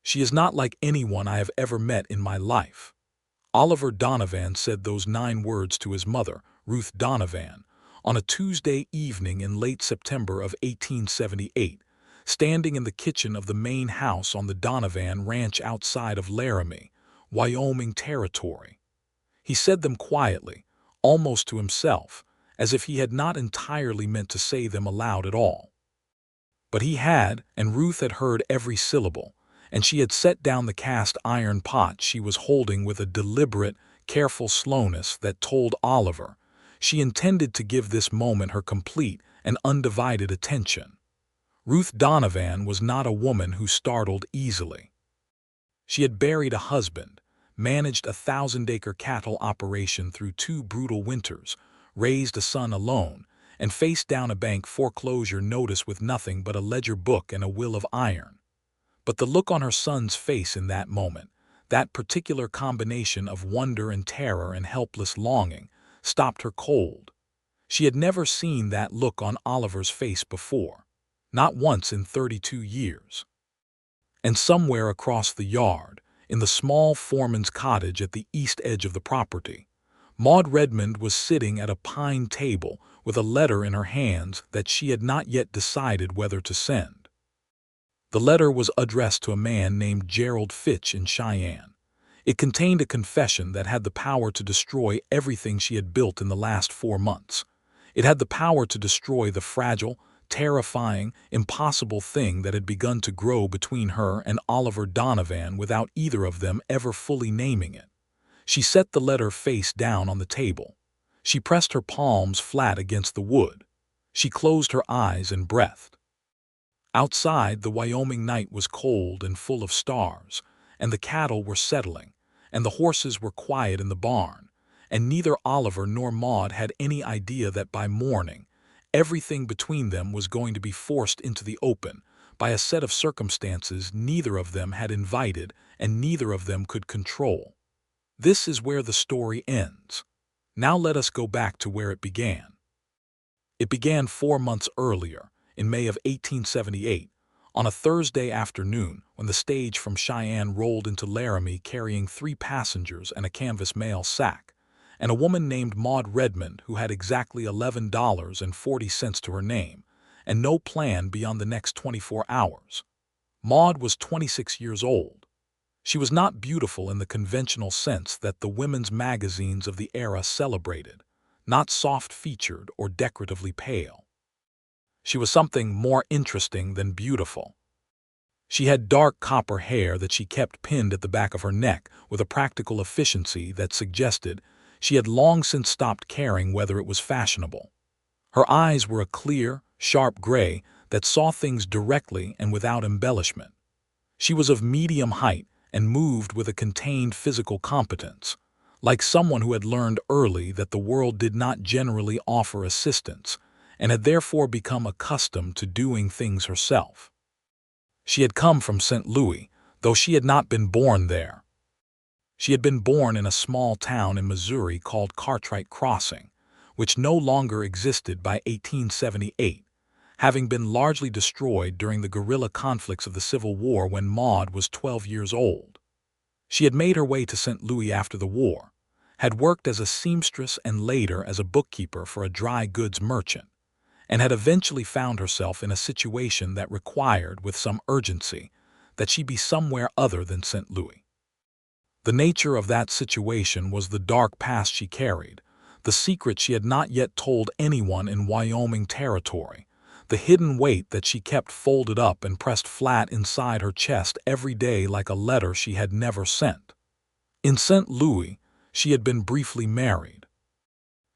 She is not like anyone I have ever met in my life. Oliver Donovan said those 9 words to his mother, Ruth Donovan, on a Tuesday evening in late September of 1878, standing in the kitchen of the main house on the Donovan Ranch outside of Laramie, Wyoming territory. He said them quietly, almost to himself, as if he had not entirely meant to say them aloud at all. But he had, and Ruth had heard every syllable, and she had set down the cast iron pot she was holding with a deliberate, careful slowness that told Oliver she intended to give this moment her complete and undivided attention. Ruth Donovan was not a woman who startled easily. She had buried a husband, managed a 1,000-acre cattle operation through 2 brutal winters, raised a son alone, and faced down a bank foreclosure notice with nothing but a ledger book and a will of iron. But the look on her son's face in that moment, that particular combination of wonder and terror and helpless longing, stopped her cold. She had never seen that look on Oliver's face before, not once in 32 years. And somewhere across the yard, in the small foreman's cottage at the east edge of the property, Maude Redmond was sitting at a pine table with a letter in her hands that she had not yet decided whether to send. The letter was addressed to a man named Gerald Fitch in Cheyenne. It contained a confession that had the power to destroy everything she had built in the last 4 months. It had the power to destroy the fragile, terrifying, impossible thing that had begun to grow between her and Oliver Donovan without either of them ever fully naming it. She set the letter face down on the table. She pressed her palms flat against the wood. She closed her eyes and breathed. Outside, the Wyoming night was cold and full of stars, and the cattle were settling, and the horses were quiet in the barn, and neither Oliver nor Maude had any idea that by morning, everything between them was going to be forced into the open by a set of circumstances neither of them had invited and neither of them could control. This is where the story ends. Now let us go back to where it began. It began 4 months earlier, in May of 1878, on a Thursday afternoon when the stage from Cheyenne rolled into Laramie carrying 3 passengers and a canvas mail sack, and a woman named Maude Redmond who had exactly $11.40 to her name, and no plan beyond the next 24 hours. Maude was 26 years old. She was not beautiful in the conventional sense that the women's magazines of the era celebrated, not soft-featured or decoratively pale. She was something more interesting than beautiful. She had dark copper hair that she kept pinned at the back of her neck with a practical efficiency that suggested she had long since stopped caring whether it was fashionable. Her eyes were a clear, sharp gray that saw things directly and without embellishment. She was of medium height and moved with a contained physical competence, like someone who had learned early that the world did not generally offer assistance, and had therefore become accustomed to doing things herself. She had come from St. Louis, though she had not been born there. She had been born in a small town in Missouri called Cartwright Crossing, which no longer existed by 1878, having been largely destroyed during the guerrilla conflicts of the Civil War when Maude was 12 years old. She had made her way to St. Louis after the war, had worked as a seamstress and later as a bookkeeper for a dry goods merchant, and had eventually found herself in a situation that required, with some urgency, that she be somewhere other than St. Louis. The nature of that situation was the dark past she carried, the secret she had not yet told anyone in Wyoming territory, the hidden weight that she kept folded up and pressed flat inside her chest every day like a letter she had never sent. In St. Louis, she had been briefly married.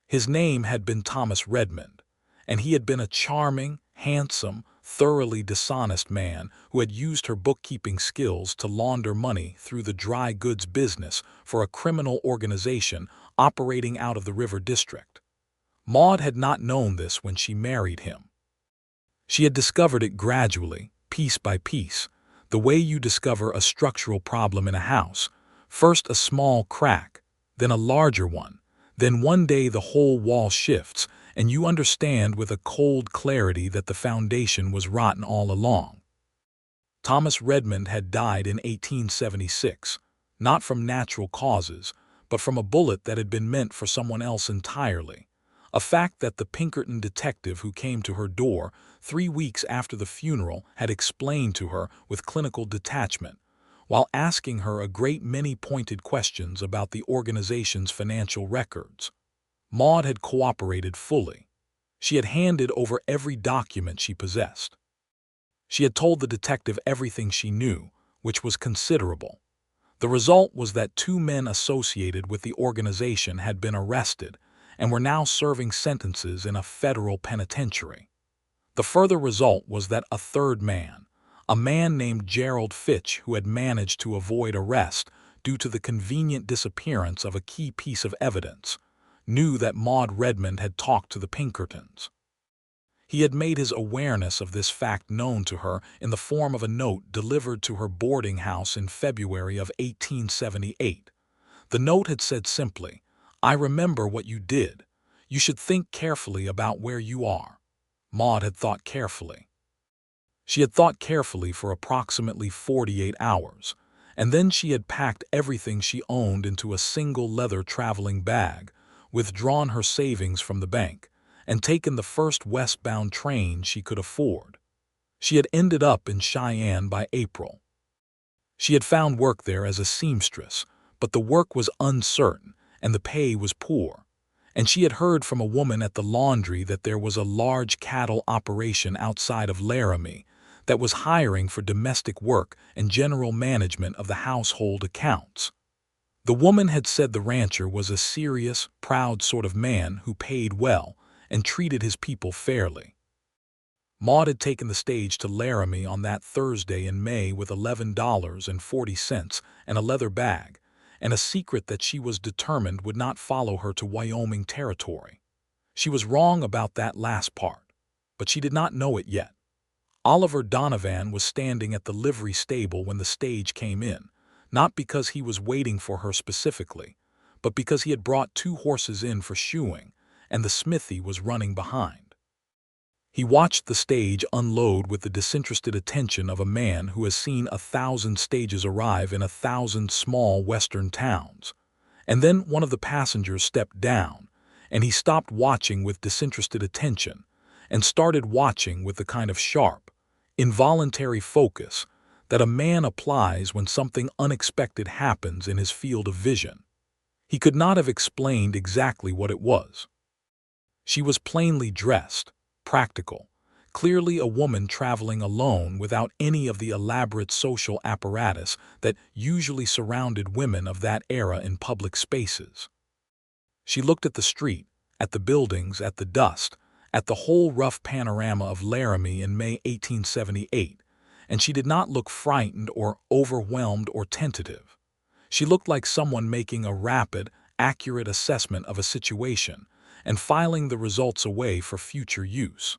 His name had been Thomas Redmond, and he had been a charming, handsome, thoroughly dishonest man who had used her bookkeeping skills to launder money through the dry goods business for a criminal organization operating out of the River District. Maude had not known this when she married him. She had discovered it gradually, piece by piece, the way you discover a structural problem in a house, first a small crack, then a larger one, then one day the whole wall shifts, and you understand with a cold clarity that the foundation was rotten all along. Thomas Redmond had died in 1876, not from natural causes, but from a bullet that had been meant for someone else entirely, a fact that the Pinkerton detective who came to her door 3 weeks after the funeral had explained to her with clinical detachment, while asking her a great many pointed questions about the organization's financial records. Maude had cooperated fully. She had handed over every document she possessed. She had told the detective everything she knew, which was considerable. The result was that 2 men associated with the organization had been arrested and were now serving sentences in a federal penitentiary. The further result was that a third man, a man named Gerald Fitch, who had managed to avoid arrest due to the convenient disappearance of a key piece of evidence, knew that Maude Redmond had talked to the Pinkertons. He had made his awareness of this fact known to her in the form of a note delivered to her boarding house in February of 1878. The note had said simply, "I remember what you did. You should think carefully about where you are." Maude had thought carefully. She had thought carefully for approximately 48 hours, and then she had packed everything she owned into a single leather traveling bag, withdrawn her savings from the bank, and taken the first westbound train she could afford. She had ended up in Cheyenne by April. She had found work there as a seamstress, but the work was uncertain and the pay was poor. And she had heard from a woman at the laundry that there was a large cattle operation outside of Laramie that was hiring for domestic work and general management of the household accounts. The woman had said the rancher was a serious, proud sort of man who paid well and treated his people fairly. Maude had taken the stage to Laramie on that Thursday in May with $11.40 and a leather bag, and a secret that she was determined would not follow her to Wyoming territory. She was wrong about that last part, but she did not know it yet. Oliver Donovan was standing at the livery stable when the stage came in, not because he was waiting for her specifically, but because he had brought 2 horses in for shoeing, and the smithy was running behind. He watched the stage unload with the disinterested attention of a man who has seen 1,000 stages arrive in 1,000 small western towns. And then one of the passengers stepped down, and he stopped watching with disinterested attention and started watching with the kind of sharp, involuntary focus that a man applies when something unexpected happens in his field of vision. He could not have explained exactly what it was. She was plainly dressed, practical, clearly a woman traveling alone without any of the elaborate social apparatus that usually surrounded women of that era in public spaces. She looked at the street, at the buildings, at the dust, at the whole rough panorama of Laramie in May 1878, and she did not look frightened or overwhelmed or tentative. She looked like someone making a rapid, accurate assessment of a situation and filing the results away for future use.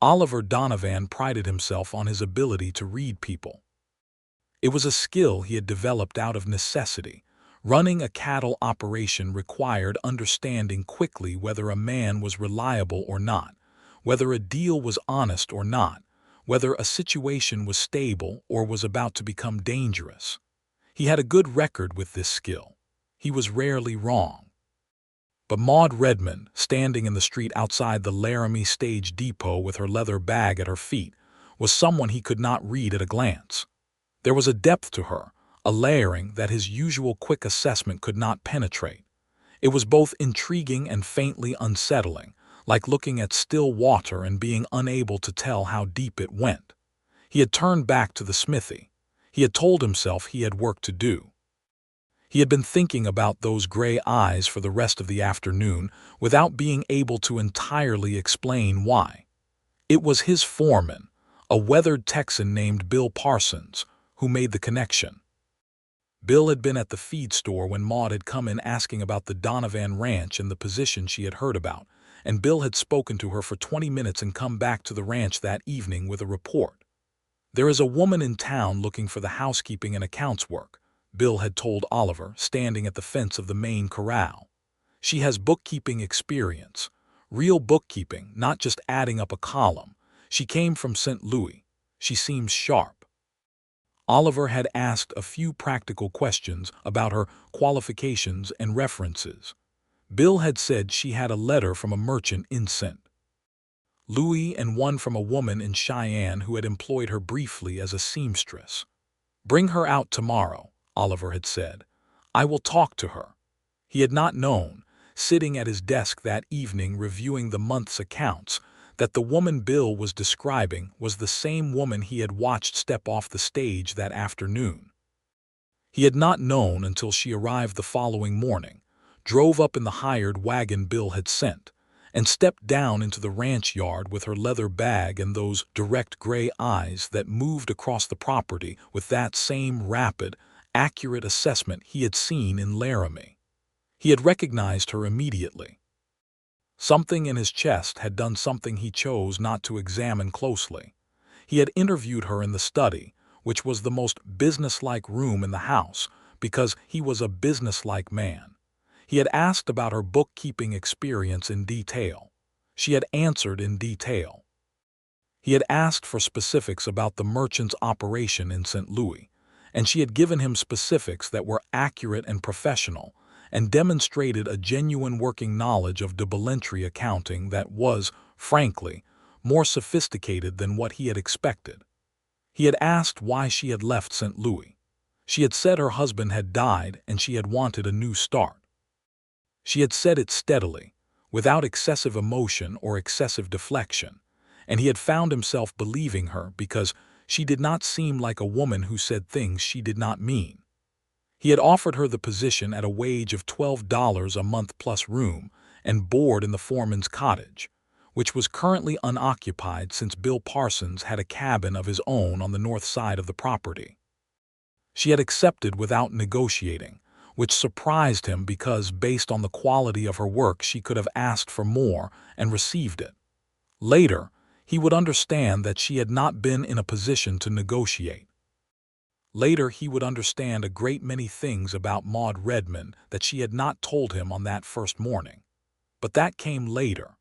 Oliver Donovan prided himself on his ability to read people. It was a skill he had developed out of necessity. Running a cattle operation required understanding quickly whether a man was reliable or not, whether a deal was honest or not, whether a situation was stable or was about to become dangerous. He had a good record with this skill. He was rarely wrong. But Maude Redmond, standing in the street outside the Laramie stage depot with her leather bag at her feet, was someone he could not read at a glance. There was a depth to her, a layering that his usual quick assessment could not penetrate. It was both intriguing and faintly unsettling, like looking at still water and being unable to tell how deep it went. He had turned back to the smithy. He had told himself he had work to do. He had been thinking about those gray eyes for the rest of the afternoon without being able to entirely explain why. It was his foreman, a weathered Texan named Bill Parsons, who made the connection. Bill had been at the feed store when Maude had come in asking about the Donovan Ranch and the position she had heard about, and Bill had spoken to her for 20 minutes and come back to the ranch that evening with a report. "There is a woman in town looking for the housekeeping and accounts work," Bill had told Oliver, standing at the fence of the main corral. "She has bookkeeping experience. Real bookkeeping, not just adding up a column. She came from St. Louis. She seems sharp." Oliver had asked a few practical questions about her qualifications and references. Bill had said she had a letter from a merchant in St. Louis and one from a woman in Cheyenne who had employed her briefly as a seamstress. "Bring her out tomorrow," Oliver had said. "I will talk to her." He had not known, sitting at his desk that evening reviewing the month's accounts, that the woman Bill was describing was the same woman he had watched step off the stage that afternoon. He had not known until she arrived the following morning, drove up in the hired wagon Bill had sent, and stepped down into the ranch yard with her leather bag and those direct gray eyes that moved across the property with that same rapid, accurate assessment he had seen in Laramie. He had recognized her immediately. Something in his chest had done something he chose not to examine closely. He had interviewed her in the study, which was the most businesslike room in the house, because he was a businesslike man. He had asked about her bookkeeping experience in detail. She had answered in detail. He had asked for specifics about the merchant's operation in St. Louis, and she had given him specifics that were accurate and professional, and demonstrated a genuine working knowledge of double entry accounting that was, frankly, more sophisticated than what he had expected. He had asked why she had left St. Louis. She had said her husband had died and she had wanted a new start. She had said it steadily, without excessive emotion or excessive deflection, and he had found himself believing her because she did not seem like a woman who said things she did not mean. He had offered her the position at a wage of $12 a month plus room and board in the foreman's cottage, which was currently unoccupied since Bill Parsons had a cabin of his own on the north side of the property. She had accepted without negotiating, which surprised him because, based on the quality of her work, she could have asked for more and received it. Later, he would understand that she had not been in a position to negotiate. Later, he would understand a great many things about Maude Redmond that she had not told him on that first morning. But that came later.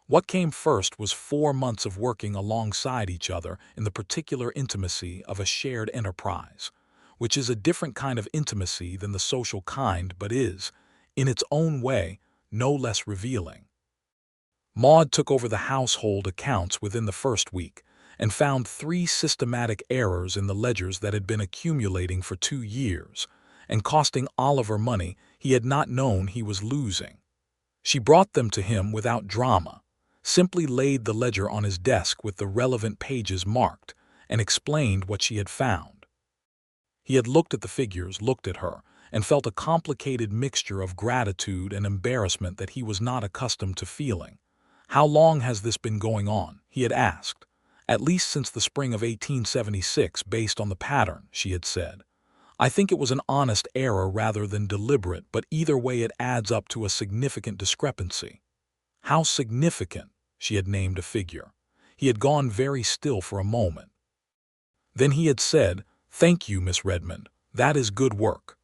What came first was 4 months of working alongside each other in the particular intimacy of a shared enterprise, which is a different kind of intimacy than the social kind but is, in its own way, no less revealing. Maude took over the household accounts within the first week and found 3 systematic errors in the ledgers that had been accumulating for 2 years and costing Oliver money he had not known he was losing. She brought them to him without drama, simply laid the ledger on his desk with the relevant pages marked, and explained what she had found. He had looked at the figures, looked at her, and felt a complicated mixture of gratitude and embarrassment that he was not accustomed to feeling. "How long has this been going on?" he had asked. "At least since the spring of 1876, based on the pattern," she had said. "I think it was an honest error rather than deliberate, but either way it adds up to a significant discrepancy." How significant? She had named a figure. He had gone very still for a moment. Then he had said, "Thank you, Miss Redmond. That is good work."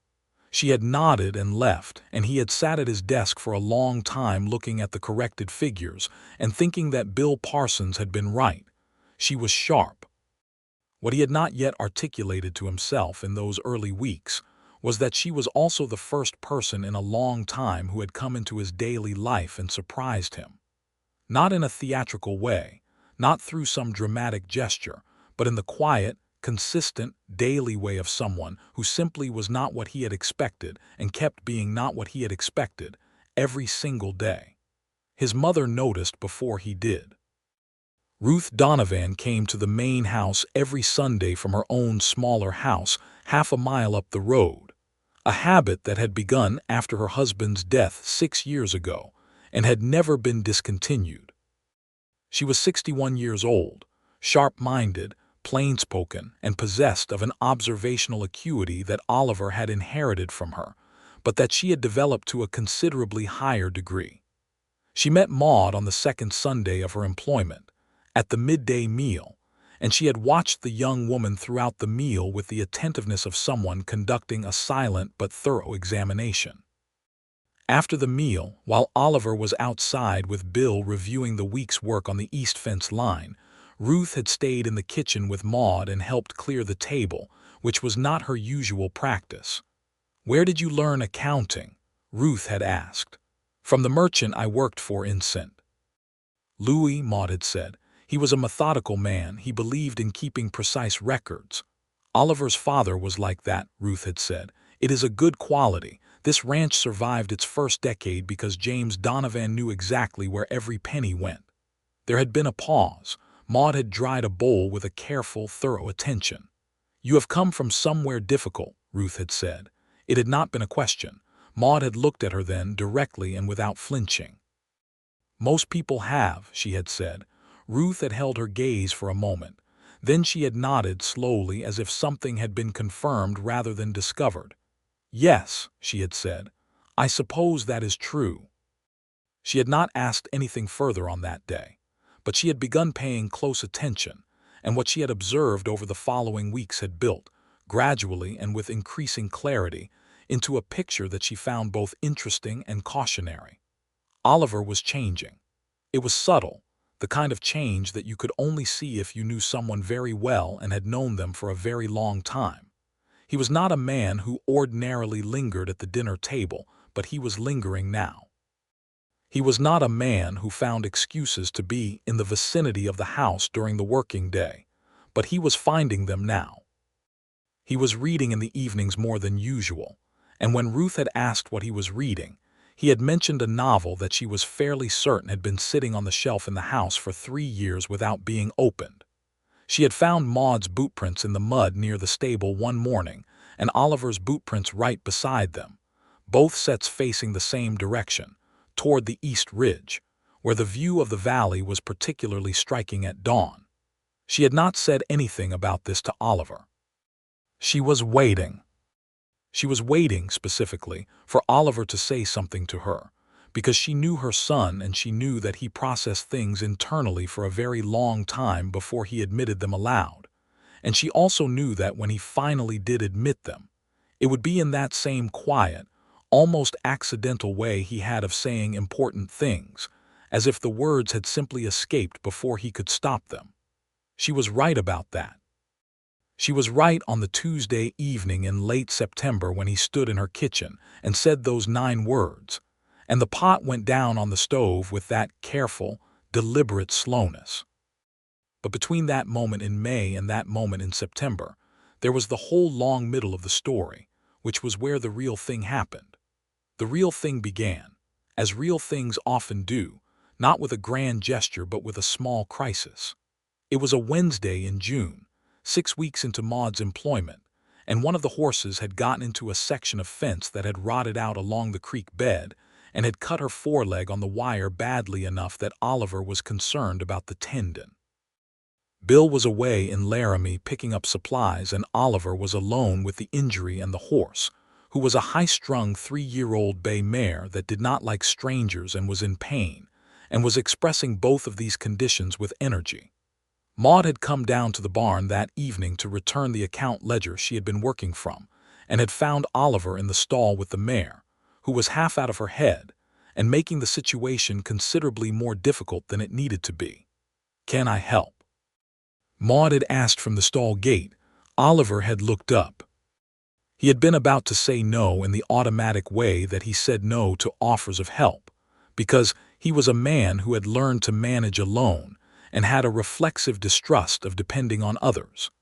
She had nodded and left, and he had sat at his desk for a long time looking at the corrected figures and thinking that Bill Parsons had been right. She was sharp. What he had not yet articulated to himself in those early weeks was that she was also the first person in a long time who had come into his daily life and surprised him. Not in a theatrical way, not through some dramatic gesture, but in the quiet, consistent, daily way of someone who simply was not what he had expected and kept being not what he had expected every single day. His mother noticed before he did. Ruth Donovan came to the main house every Sunday from her own smaller house half a mile up the road, a habit that had begun after her husband's death 6 years ago and had never been discontinued. She was 61 years old, sharp-minded, plain-spoken, and possessed of an observational acuity that Oliver had inherited from her, but that she had developed to a considerably higher degree. She met Maude on the second Sunday of her employment, at the midday meal, and she had watched the young woman throughout the meal with the attentiveness of someone conducting a silent but thorough examination. After the meal, while Oliver was outside with Bill reviewing the week's work on the east fence line, Ruth had stayed in the kitchen with Maude and helped clear the table, which was not her usual practice. "Where did you learn accounting?" Ruth had asked. "From the merchant I worked for in St. Louis," Maude had said. "He was a methodical man. He believed in keeping precise records." "Oliver's father was like that," Ruth had said. "It is a good quality. This ranch survived its first decade because James Donovan knew exactly where every penny went." There had been a pause. Maude had dried a bowl with a careful, thorough attention. "You have come from somewhere difficult," Ruth had said. It had not been a question. Maude had looked at her then, directly and without flinching. "Most people have," she had said. Ruth had held her gaze for a moment. Then she had nodded slowly as if something had been confirmed rather than discovered. "Yes," she had said. "I suppose that is true." She had not asked anything further on that day, but she had begun paying close attention, and what she had observed over the following weeks had built, gradually and with increasing clarity, into a picture that she found both interesting and cautionary. Oliver was changing. It was subtle, the kind of change that you could only see if you knew someone very well and had known them for a very long time. He was not a man who ordinarily lingered at the dinner table, but he was lingering now. He was not a man who found excuses to be in the vicinity of the house during the working day, but he was finding them now. He was reading in the evenings more than usual, and when Ruth had asked what he was reading, he had mentioned a novel that she was fairly certain had been sitting on the shelf in the house for 3 years without being opened. She had found Maude's bootprints in the mud near the stable one morning, and Oliver's bootprints right beside them, both sets facing the same direction, toward the east ridge, where the view of the valley was particularly striking at dawn. She had not said anything about this to Oliver. She was waiting. She was waiting, specifically, for Oliver to say something to her, because she knew her son and she knew that he processed things internally for a very long time before he admitted them aloud. And she also knew that when he finally did admit them, it would be in that same quiet, almost accidental way he had of saying important things, as if the words had simply escaped before he could stop them. She was right about that. She was right on the Tuesday evening in late September when he stood in her kitchen and said those 9 words, and the pot went down on the stove with that careful, deliberate slowness. But between that moment in May and that moment in September, there was the whole long middle of the story, which was where the real thing happened. The real thing began, as real things often do, not with a grand gesture but with a small crisis. It was a Wednesday in June, 6 weeks into Maude's employment, and one of the horses had gotten into a section of fence that had rotted out along the creek bed and had cut her foreleg on the wire badly enough that Oliver was concerned about the tendon. Bill was away in Laramie picking up supplies, and Oliver was alone with the injury and the horse, who was a high-strung 3-year-old bay mare that did not like strangers and was in pain, and was expressing both of these conditions with energy. Maude had come down to the barn that evening to return the account ledger she had been working from, and had found Oliver in the stall with the mare, who was half out of her head, and making the situation considerably more difficult than it needed to be. "Can I help?" Maude had asked from the stall gate. Oliver had looked up. He had been about to say no in the automatic way that he said no to offers of help, because he was a man who had learned to manage alone and had a reflexive distrust of depending on others.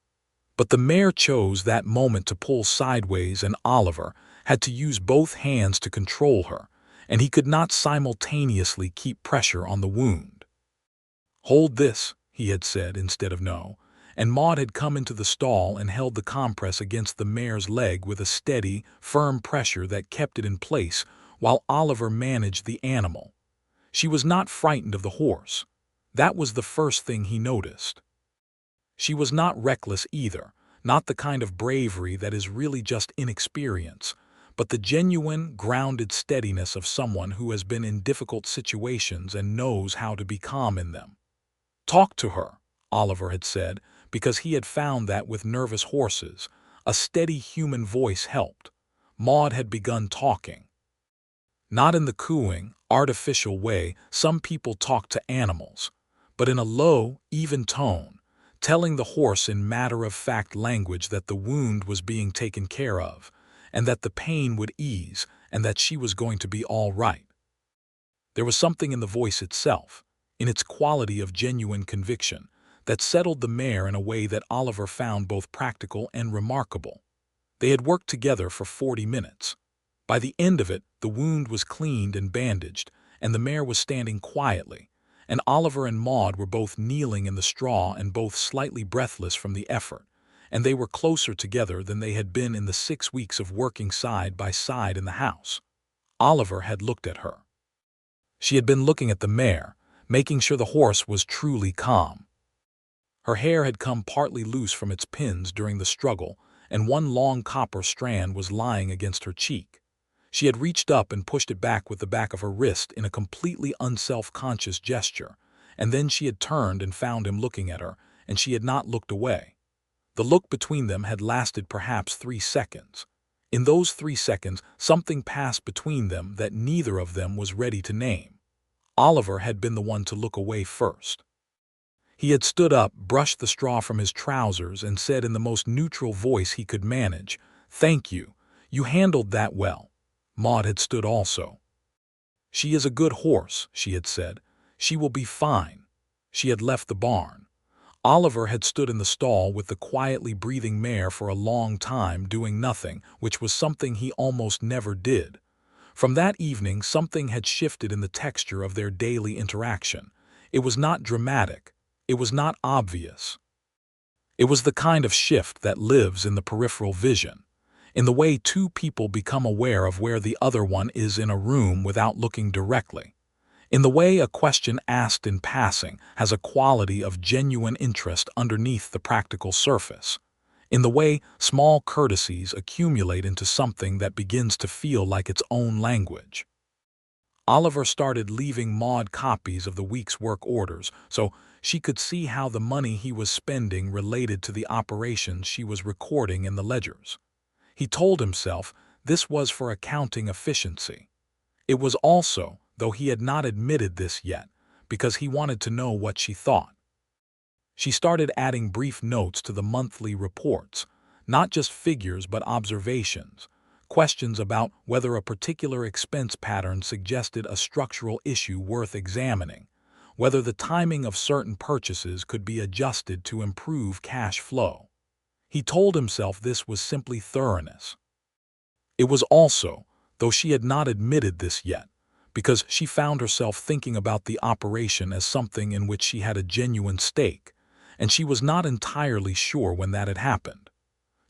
But the mare chose that moment to pull sideways, and Oliver had to use both hands to control her, and he could not simultaneously keep pressure on the wound. "Hold this," he had said instead of no, and Maude had come into the stall and held the compress against the mare's leg with a steady, firm pressure that kept it in place while Oliver managed the animal. She was not frightened of the horse. That was the first thing he noticed. She was not reckless either, not the kind of bravery that is really just inexperience, but the genuine, grounded steadiness of someone who has been in difficult situations and knows how to be calm in them. "Talk to her," Oliver had said, because he had found that with nervous horses, a steady human voice helped. Maude had begun talking. Not in the cooing, artificial way some people talk to animals, but in a low, even tone, telling the horse in matter-of-fact language that the wound was being taken care of, and that the pain would ease, and that she was going to be all right. There was something in the voice itself, in its quality of genuine conviction, that settled the mare in a way that Oliver found both practical and remarkable. They had worked together for 40 minutes. By the end of it, the wound was cleaned and bandaged, and the mare was standing quietly, and Oliver and Maude were both kneeling in the straw and both slightly breathless from the effort, and they were closer together than they had been in the 6 weeks of working side by side in the house. Oliver had looked at her. She had been looking at the mare, making sure the horse was truly calm. Her hair had come partly loose from its pins during the struggle, and one long copper strand was lying against her cheek. She had reached up and pushed it back with the back of her wrist in a completely unself-conscious gesture, and then she had turned and found him looking at her, and she had not looked away. The look between them had lasted perhaps 3 seconds. In those 3 seconds, something passed between them that neither of them was ready to name. Oliver had been the one to look away first. He had stood up, brushed the straw from his trousers, and said in the most neutral voice he could manage, "Thank you. You handled that well." Maude had stood also. "She is a good horse," she had said. "She will be fine." She had left the barn. Oliver had stood in the stall with the quietly breathing mare for a long time, doing nothing, which was something he almost never did. From that evening, something had shifted in the texture of their daily interaction. It was not dramatic. It was not obvious. It was the kind of shift that lives in the peripheral vision, in the way two people become aware of where the other one is in a room without looking directly, in the way a question asked in passing has a quality of genuine interest underneath the practical surface, in the way small courtesies accumulate into something that begins to feel like its own language. Oliver started leaving Maude copies of the week's work orders so she could see how the money he was spending related to the operations she was recording in the ledgers. He told himself this was for accounting efficiency. It was also, though he had not admitted this yet, because he wanted to know what she thought. She started adding brief notes to the monthly reports, not just figures but observations, questions about whether a particular expense pattern suggested a structural issue worth examining, whether the timing of certain purchases could be adjusted to improve cash flow. He told himself this was simply thoroughness. It was also, though she had not admitted this yet, because she found herself thinking about the operation as something in which she had a genuine stake, and she was not entirely sure when that had happened.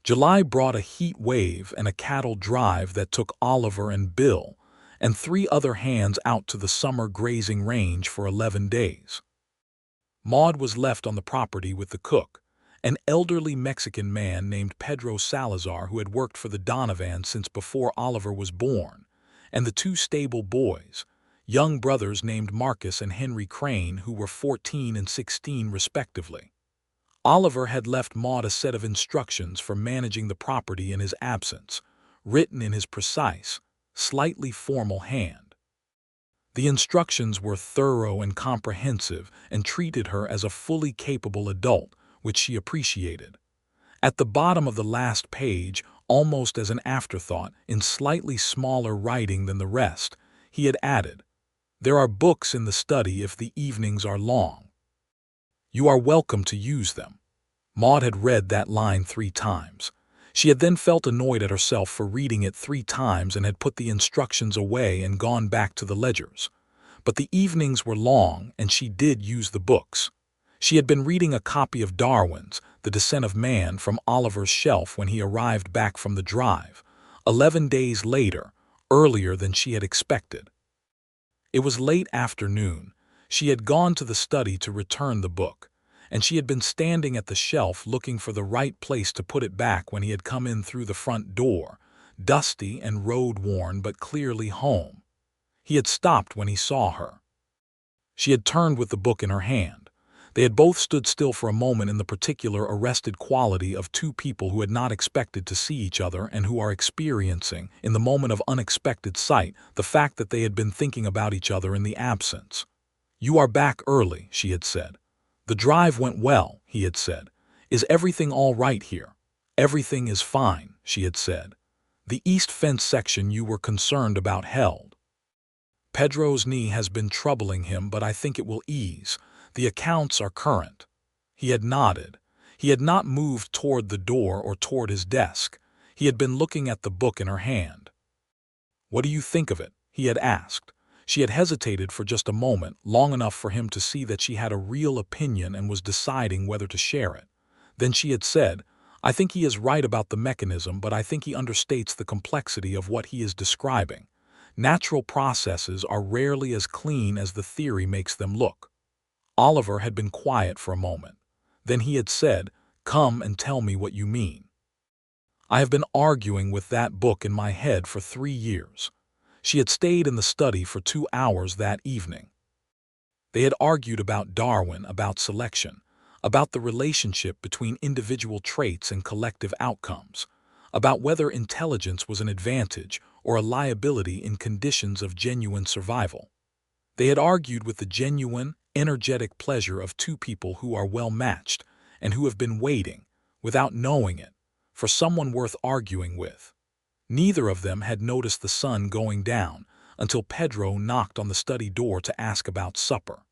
July brought a heat wave and a cattle drive that took Oliver and Bill and 3 other hands out to the summer grazing range for 11 days. Maude was left on the property with the cook, an elderly Mexican man named Pedro Salazar who had worked for the Donovan since before Oliver was born, and the 2 stable boys, young brothers named Marcus and Henry Crane, who were 14 and 16 respectively. Oliver had left Maude a set of instructions for managing the property in his absence, written in his precise, slightly formal hand. The instructions were thorough and comprehensive and treated her as a fully capable adult, which she appreciated. At the bottom of the last page, almost as an afterthought, in slightly smaller writing than the rest, he had added, "There are books in the study if the evenings are long. You are welcome to use them." Maude had read that line 3 times. She had then felt annoyed at herself for reading it 3 times and had put the instructions away and gone back to the ledgers. But the evenings were long, and she did use the books. She had been reading a copy of Darwin's The Descent of Man from Oliver's shelf when he arrived back from the drive, 11 days later, earlier than she had expected. It was late afternoon. She had gone to the study to return the book, and she had been standing at the shelf looking for the right place to put it back when he had come in through the front door, dusty and road-worn but clearly home. He had stopped when he saw her. She had turned with the book in her hand. They had both stood still for a moment in the particular arrested quality of 2 people who had not expected to see each other and who are experiencing, in the moment of unexpected sight, the fact that they had been thinking about each other in the absence. "You are back early," she had said. "The drive went well," he had said. "Is everything all right here?" "Everything is fine," she had said. "The east fence section you were concerned about held. Pedro's knee has been troubling him, but I think it will ease. The accounts are current." He had nodded. He had not moved toward the door or toward his desk. He had been looking at the book in her hand. "What do you think of it?" he had asked. She had hesitated for just a moment, long enough for him to see that she had a real opinion and was deciding whether to share it. Then she had said, "I think he is right about the mechanism, but I think he understates the complexity of what he is describing. Natural processes are rarely as clean as the theory makes them look." Oliver had been quiet for a moment. Then he had said, "Come and tell me what you mean." "I have been arguing with that book in my head for 3 years." She had stayed in the study for 2 hours that evening. They had argued about Darwin, about selection, about the relationship between individual traits and collective outcomes, about whether intelligence was an advantage or a liability in conditions of genuine survival. They had argued with the genuine, energetic pleasure of two people who are well matched and who have been waiting, without knowing it, for someone worth arguing with. Neither of them had noticed the sun going down until Pedro knocked on the study door to ask about supper.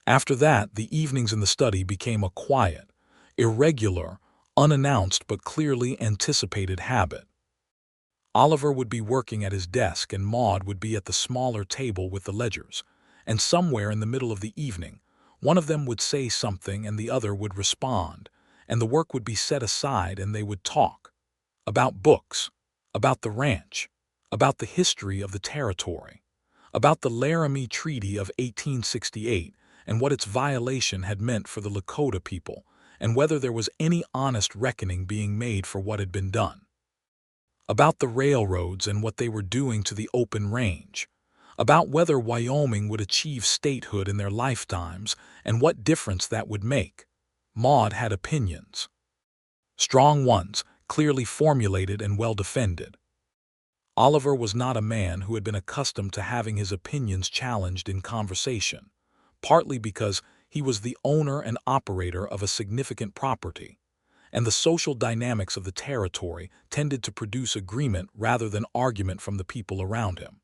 After that, the evenings in the study became a quiet, irregular, unannounced but clearly anticipated habit. Oliver would be working at his desk and Maude would be at the smaller table with the ledgers, and somewhere in the middle of the evening, one of them would say something and the other would respond, and the work would be set aside and they would talk about books, about the ranch, about the history of the territory, about the Laramie Treaty of 1868 and what its violation had meant for the Lakota people, and whether there was any honest reckoning being made for what had been done. About the railroads and what they were doing to the open range, about whether Wyoming would achieve statehood in their lifetimes and what difference that would make. Maude had opinions. Strong ones, clearly formulated and well defended. Oliver was not a man who had been accustomed to having his opinions challenged in conversation, partly because he was the owner and operator of a significant property, and the social dynamics of the territory tended to produce agreement rather than argument from the people around him,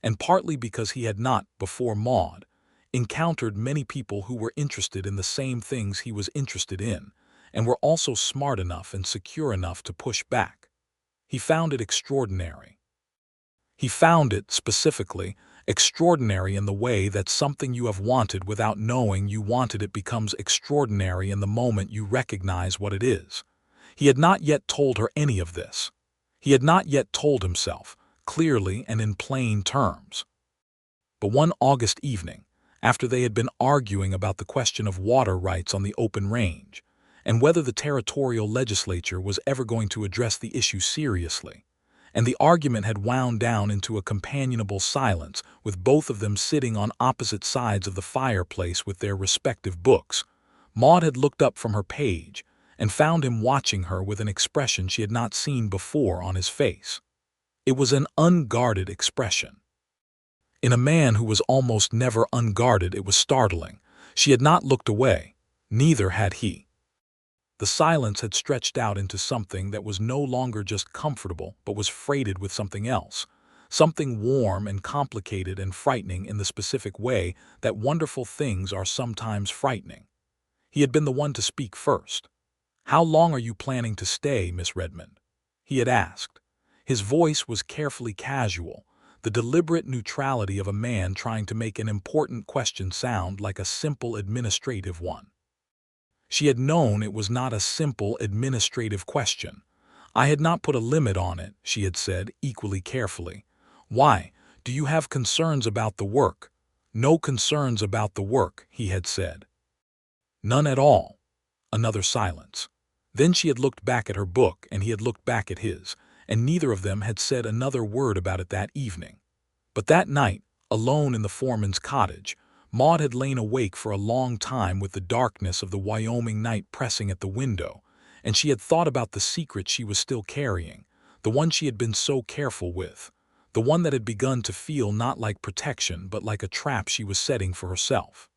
and partly because he had not, before Maude, encountered many people who were interested in the same things he was interested in, and were also smart enough and secure enough to push back. He found it extraordinary. He found it, specifically, extraordinary in the way that something you have wanted without knowing you wanted it becomes extraordinary in the moment you recognize what it is. He had not yet told her any of this. He had not yet told himself, clearly and in plain terms. But one August evening, after they had been arguing about the question of water rights on the open range, and whether the territorial legislature was ever going to address the issue seriously, and the argument had wound down into a companionable silence with both of them sitting on opposite sides of the fireplace with their respective books, Maude had looked up from her page and found him watching her with an expression she had not seen before on his face. It was an unguarded expression. In a man who was almost never unguarded, it was startling. She had not looked away. Neither had he. The silence had stretched out into something that was no longer just comfortable, but was freighted with something else, something warm and complicated and frightening in the specific way that wonderful things are sometimes frightening. He had been the one to speak first. "How long are you planning to stay, Miss Redmond?" he had asked. His voice was carefully casual, the deliberate neutrality of a man trying to make an important question sound like a simple administrative one. She had known it was not a simple administrative question. "I had not put a limit on it," she had said, equally carefully. "Why, do you have concerns about the work?" "No concerns about the work," he had said. "None at all." Another silence. Then she had looked back at her book and he had looked back at his, and neither of them had said another word about it that evening. But that night, alone in the foreman's cottage, Maude had lain awake for a long time with the darkness of the Wyoming night pressing at the window, and she had thought about the secret she was still carrying, the one she had been so careful with, the one that had begun to feel not like protection but like a trap she was setting for herself.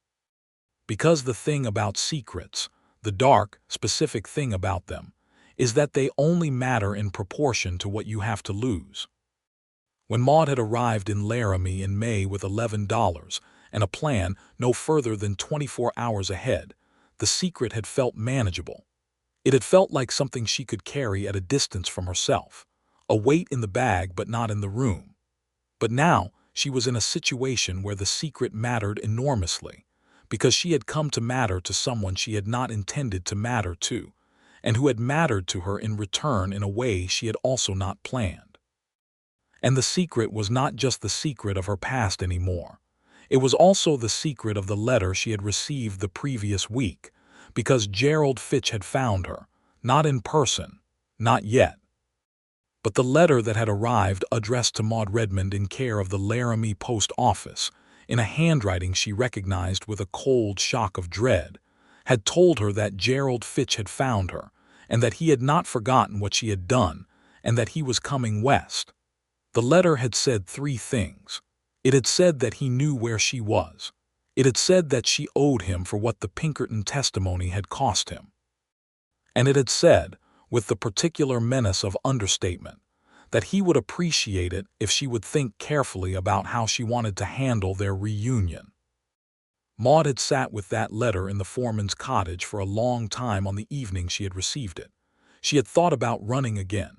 Because the thing about secrets, the dark, specific thing about them, is that they only matter in proportion to what you have to lose. When Maude had arrived in Laramie in May with $11 and a plan no further than 24 hours ahead, the secret had felt manageable. It had felt like something she could carry at a distance from herself, a weight in the bag but not in the room. But now she was in a situation where the secret mattered enormously, because she had come to matter to someone she had not intended to matter to, and who had mattered to her in return in a way she had also not planned. And the secret was not just the secret of her past anymore. It was also the secret of the letter she had received the previous week, because Gerald Fitch had found her, not in person, not yet. But the letter that had arrived, addressed to Maude Redmond in care of the Laramie Post Office, in a handwriting she recognized with a cold shock of dread, had told her that Gerald Fitch had found her, and that he had not forgotten what she had done, and that he was coming west. The letter had said three things. It had said that he knew where she was. It had said that she owed him for what the Pinkerton testimony had cost him. And it had said, with the particular menace of understatement, that he would appreciate it if she would think carefully about how she wanted to handle their reunion. Maude had sat with that letter in the foreman's cottage for a long time on the evening she had received it. She had thought about running again.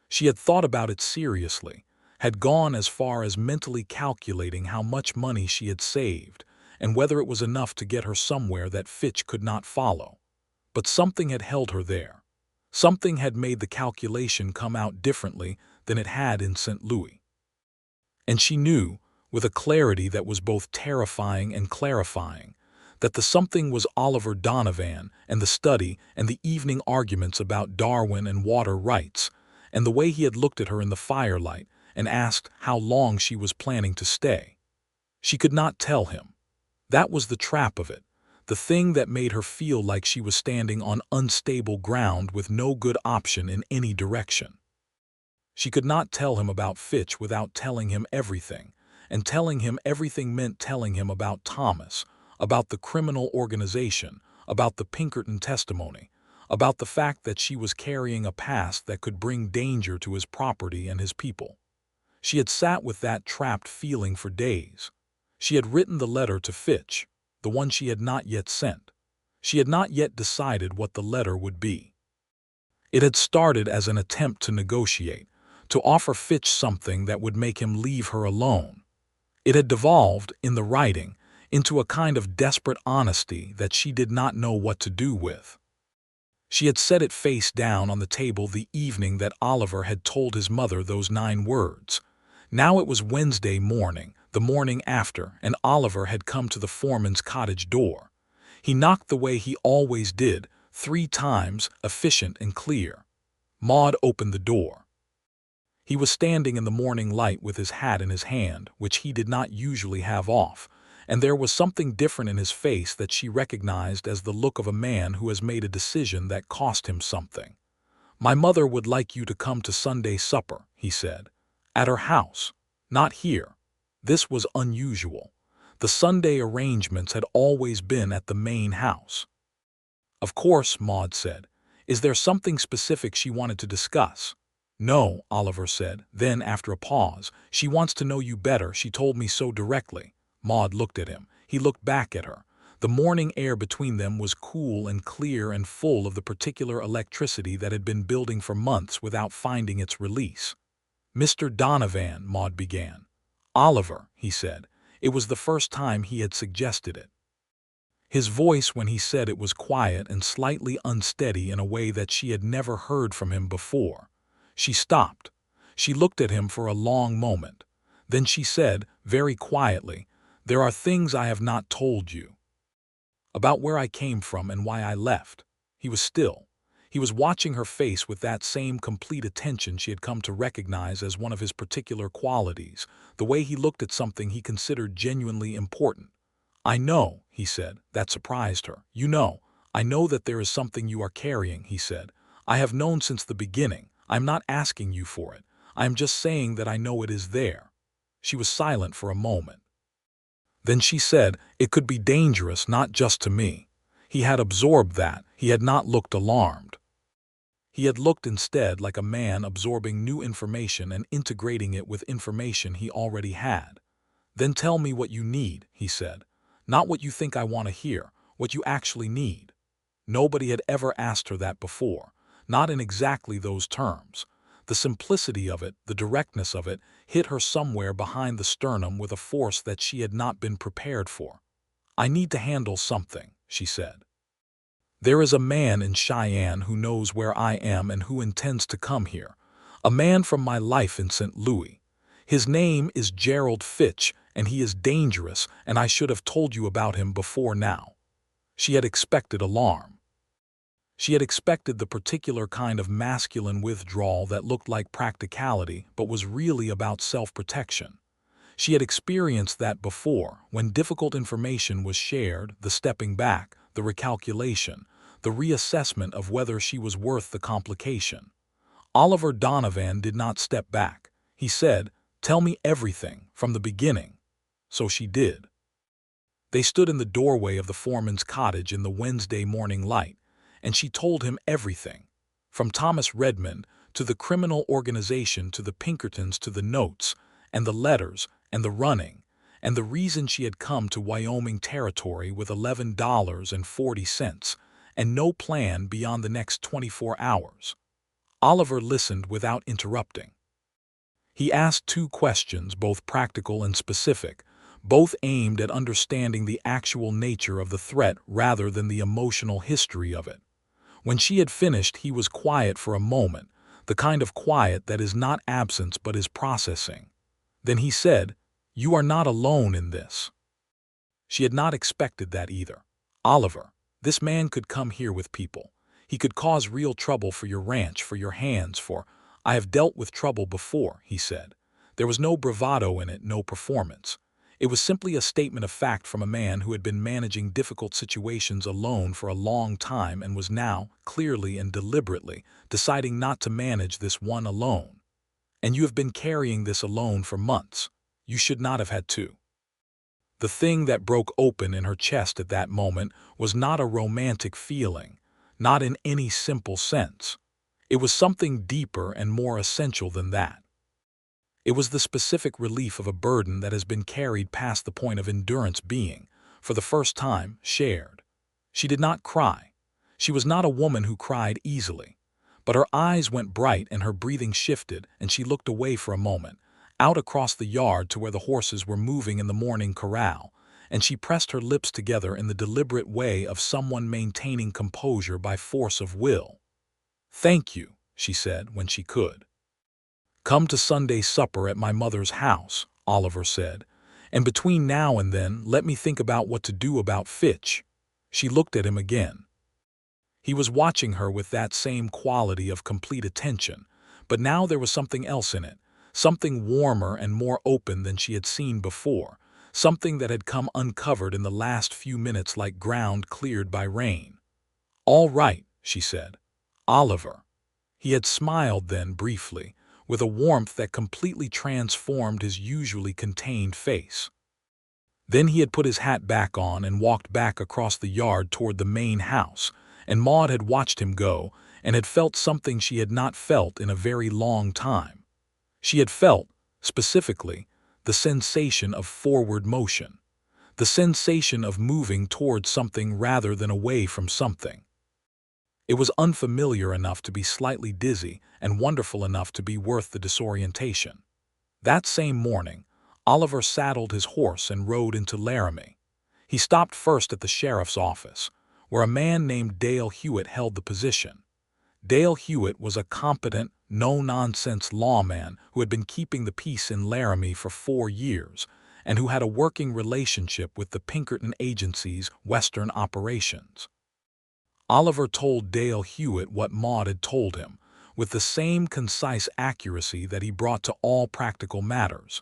She had thought about it seriously, had gone as far as mentally calculating how much money she had saved, and whether it was enough to get her somewhere that Fitch could not follow. But something had held her there. Something had made the calculation come out differently than it had in St. Louis. And she knew, with a clarity that was both terrifying and clarifying, that the something was Oliver Donovan and the study and the evening arguments about Darwin and water rights, and the way he had looked at her in the firelight and asked how long she was planning to stay. She could not tell him. That was the trap of it, the thing that made her feel like she was standing on unstable ground with no good option in any direction. She could not tell him about Fitch without telling him everything, and telling him everything meant telling him about Thomas, about the criminal organization, about the Pinkerton testimony, about the fact that she was carrying a past that could bring danger to his property and his people. She had sat with that trapped feeling for days. She had written the letter to Fitch, the one she had not yet sent. She had not yet decided what the letter would be. It had started as an attempt to negotiate, to offer Fitch something that would make him leave her alone. It had devolved, in the writing, into a kind of desperate honesty that she did not know what to do with. She had set it face down on the table the evening that Oliver had told his mother those 9 words. Now it was Wednesday morning, the morning after, and Oliver had come to the foreman's cottage door. He knocked the way he always did, 3 times, efficient and clear. Maude opened the door. He was standing in the morning light with his hat in his hand, which he did not usually have off, and there was something different in his face that she recognized as the look of a man who has made a decision that cost him something. "My mother would like you to come to Sunday supper," he said. "At her house. Not here." This was unusual. The Sunday arrangements had always been at the main house. "Of course," Maude said. "Is there something specific she wanted to discuss?" "No," Oliver said. Then, after a pause, "She wants to know you better. She told me so directly." Maude looked at him. He looked back at her. The morning air between them was cool and clear and full of the particular electricity that had been building for months without finding its release. "Mr. Donovan," Maude began. "Oliver," he said. It was the first time he had suggested it. His voice when he said it was quiet and slightly unsteady in a way that she had never heard from him before. She stopped. She looked at him for a long moment. Then she said, very quietly, "There are things I have not told you. About where I came from and why I left." He was still. He was watching her face with that same complete attention she had come to recognize as one of his particular qualities, the way he looked at something he considered genuinely important. "I know," he said. That surprised her. I know that there is something you are carrying," he said. "I have known since the beginning. I am not asking you for it. I am just saying that I know it is there." She was silent for a moment. Then she said it could be dangerous not just to me. He had absorbed that. He had not looked alarmed. He had looked instead like a man absorbing new information and integrating it with information he already had. Then tell me what you need, he said. Not what you think I want to hear, what you actually need. Nobody had ever asked her that before, not in exactly those terms. The simplicity of it, the directness of it, hit her somewhere behind the sternum with a force that she had not been prepared for. I need to handle something, she said. There is a man in Cheyenne who knows where I am and who intends to come here. A man from my life in St. Louis. His name is Gerald Fitch, and he is dangerous, and I should have told you about him before now. She had expected alarm. She had expected the particular kind of masculine withdrawal that looked like practicality but was really about self-protection. She had experienced that before, when difficult information was shared, the stepping back, the recalculation, the reassessment of whether she was worth the complication. Oliver Donovan did not step back. He said, "Tell me everything, from the beginning." So she did. They stood in the doorway of the foreman's cottage in the Wednesday morning light, and she told him everything, from Thomas Redmond to the criminal organization to the Pinkertons to the notes, and the letters, and the running, and the reason she had come to Wyoming territory with $11.40 and no plan beyond the next 24 hours. Oliver listened without interrupting. He asked 2 questions, both practical and specific, both aimed at understanding the actual nature of the threat rather than the emotional history of it. When she had finished, he was quiet for a moment, the kind of quiet that is not absence but is processing. Then he said, "You are not alone in this." She had not expected that either. "Oliver, this man could come here with people. He could cause real trouble for your ranch, for your hands, for... I have dealt with trouble before," he said. There was no bravado in it, no performance. It was simply a statement of fact from a man who had been managing difficult situations alone for a long time and was now, clearly and deliberately, deciding not to manage this one alone. "And you have been carrying this alone for months. You should not have had to." The thing that broke open in her chest at that moment was not a romantic feeling, not in any simple sense. It was something deeper and more essential than that. It was the specific relief of a burden that has been carried past the point of endurance being, for the first time, shared. She did not cry. She was not a woman who cried easily. But her eyes went bright and her breathing shifted, and she looked away for a moment, out across the yard to where the horses were moving in the morning corral, and she pressed her lips together in the deliberate way of someone maintaining composure by force of will. "Thank you," she said when she could. "Come to Sunday supper at my mother's house," Oliver said, "and between now and then let me think about what to do about Fitch." She looked at him again. He was watching her with that same quality of complete attention, but now there was something else in it, something warmer and more open than she had seen before, something that had come uncovered in the last few minutes like ground cleared by rain. "All right," she said. "Oliver." He had smiled then briefly, with a warmth that completely transformed his usually contained face. Then he had put his hat back on and walked back across the yard toward the main house, and Maude had watched him go and had felt something she had not felt in a very long time. She had felt, specifically, the sensation of forward motion, the sensation of moving towards something rather than away from something. It was unfamiliar enough to be slightly dizzy and wonderful enough to be worth the disorientation. That same morning, Oliver saddled his horse and rode into Laramie. He stopped first at the sheriff's office, where a man named Dale Hewitt held the position. Dale Hewitt was a competent, no-nonsense lawman who had been keeping the peace in Laramie for 4 years and who had a working relationship with the Pinkerton Agency's Western operations. Oliver told Dale Hewitt what Maude had told him, with the same concise accuracy that he brought to all practical matters.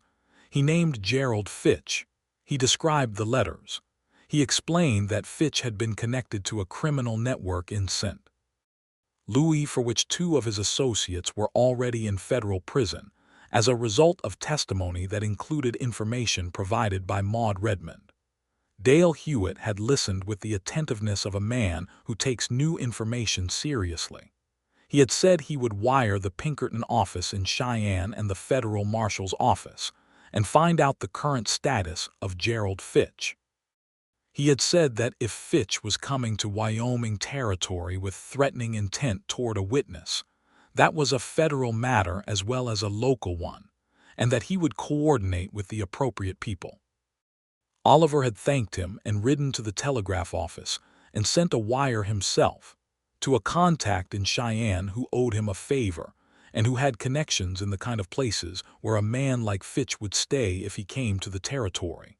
He named Gerald Fitch. He described the letters. He explained that Fitch had been connected to a criminal network in St. Louis for which 2 of his associates were already in federal prison, as a result of testimony that included information provided by Maude Redmond. Dale Hewitt had listened with the attentiveness of a man who takes new information seriously. He had said he would wire the Pinkerton office in Cheyenne and the federal marshal's office and find out the current status of Gerald Fitch. He had said that if Fitch was coming to Wyoming territory with threatening intent toward a witness, that was a federal matter as well as a local one, and that he would coordinate with the appropriate people. Oliver had thanked him and ridden to the telegraph office and sent a wire himself to a contact in Cheyenne who owed him a favor and who had connections in the kind of places where a man like Fitch would stay if he came to the territory.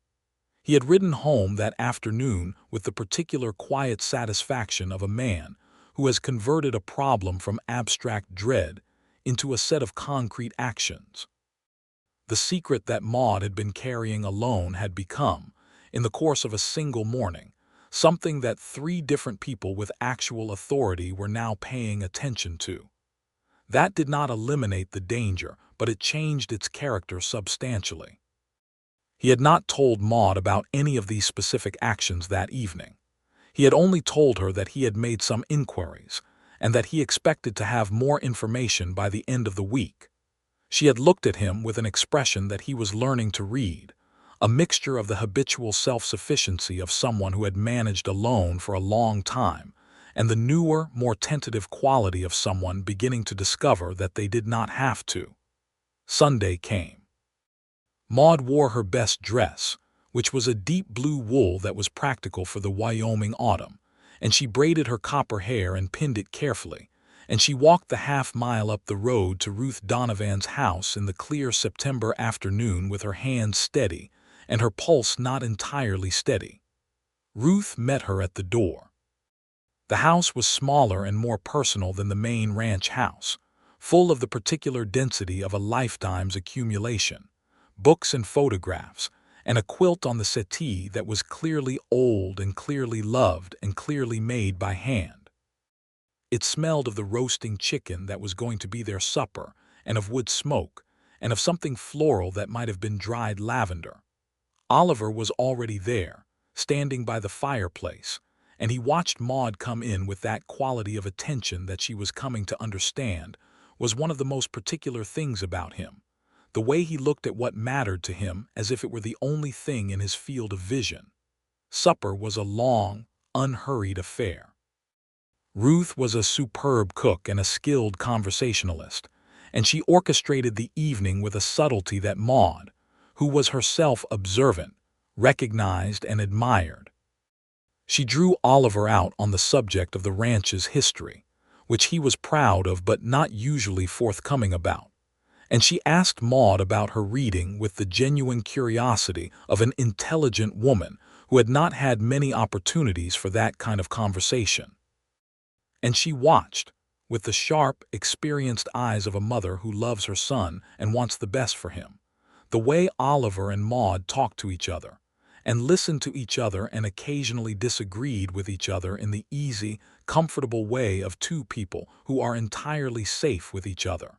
He had ridden home that afternoon with the particular quiet satisfaction of a man who has converted a problem from abstract dread into a set of concrete actions. The secret that Maude had been carrying alone had become, in the course of a single morning, something that 3 different people with actual authority were now paying attention to. That did not eliminate the danger, but it changed its character substantially. He had not told Maude about any of these specific actions that evening. He had only told her that he had made some inquiries, and that he expected to have more information by the end of the week. She had looked at him with an expression that he was learning to read, a mixture of the habitual self-sufficiency of someone who had managed alone for a long time, and the newer, more tentative quality of someone beginning to discover that they did not have to. Sunday came. Maude wore her best dress, which was a deep blue wool that was practical for the Wyoming autumn, and she braided her copper hair and pinned it carefully, and she walked the half-mile up the road to Ruth Donovan's house in the clear September afternoon with her hands steady and her pulse not entirely steady. Ruth met her at the door. The house was smaller and more personal than the main ranch house, full of the particular density of a lifetime's accumulation, books and photographs, and a quilt on the settee that was clearly old and clearly loved and clearly made by hand. It smelled of the roasting chicken that was going to be their supper, and of wood smoke, and of something floral that might have been dried lavender. Oliver was already there, standing by the fireplace, and he watched Maude come in with that quality of attention that she was coming to understand was one of the most particular things about him. The way he looked at what mattered to him as if it were the only thing in his field of vision. Supper was a long, unhurried affair. Ruth was a superb cook and a skilled conversationalist, and she orchestrated the evening with a subtlety that Maude, who was herself observant, recognized and admired. She drew Oliver out on the subject of the ranch's history, which he was proud of but not usually forthcoming about. And she asked Maude about her reading with the genuine curiosity of an intelligent woman who had not had many opportunities for that kind of conversation. And she watched, with the sharp, experienced eyes of a mother who loves her son and wants the best for him, the way Oliver and Maude talked to each other, and listened to each other and occasionally disagreed with each other in the easy, comfortable way of 2 people who are entirely safe with each other.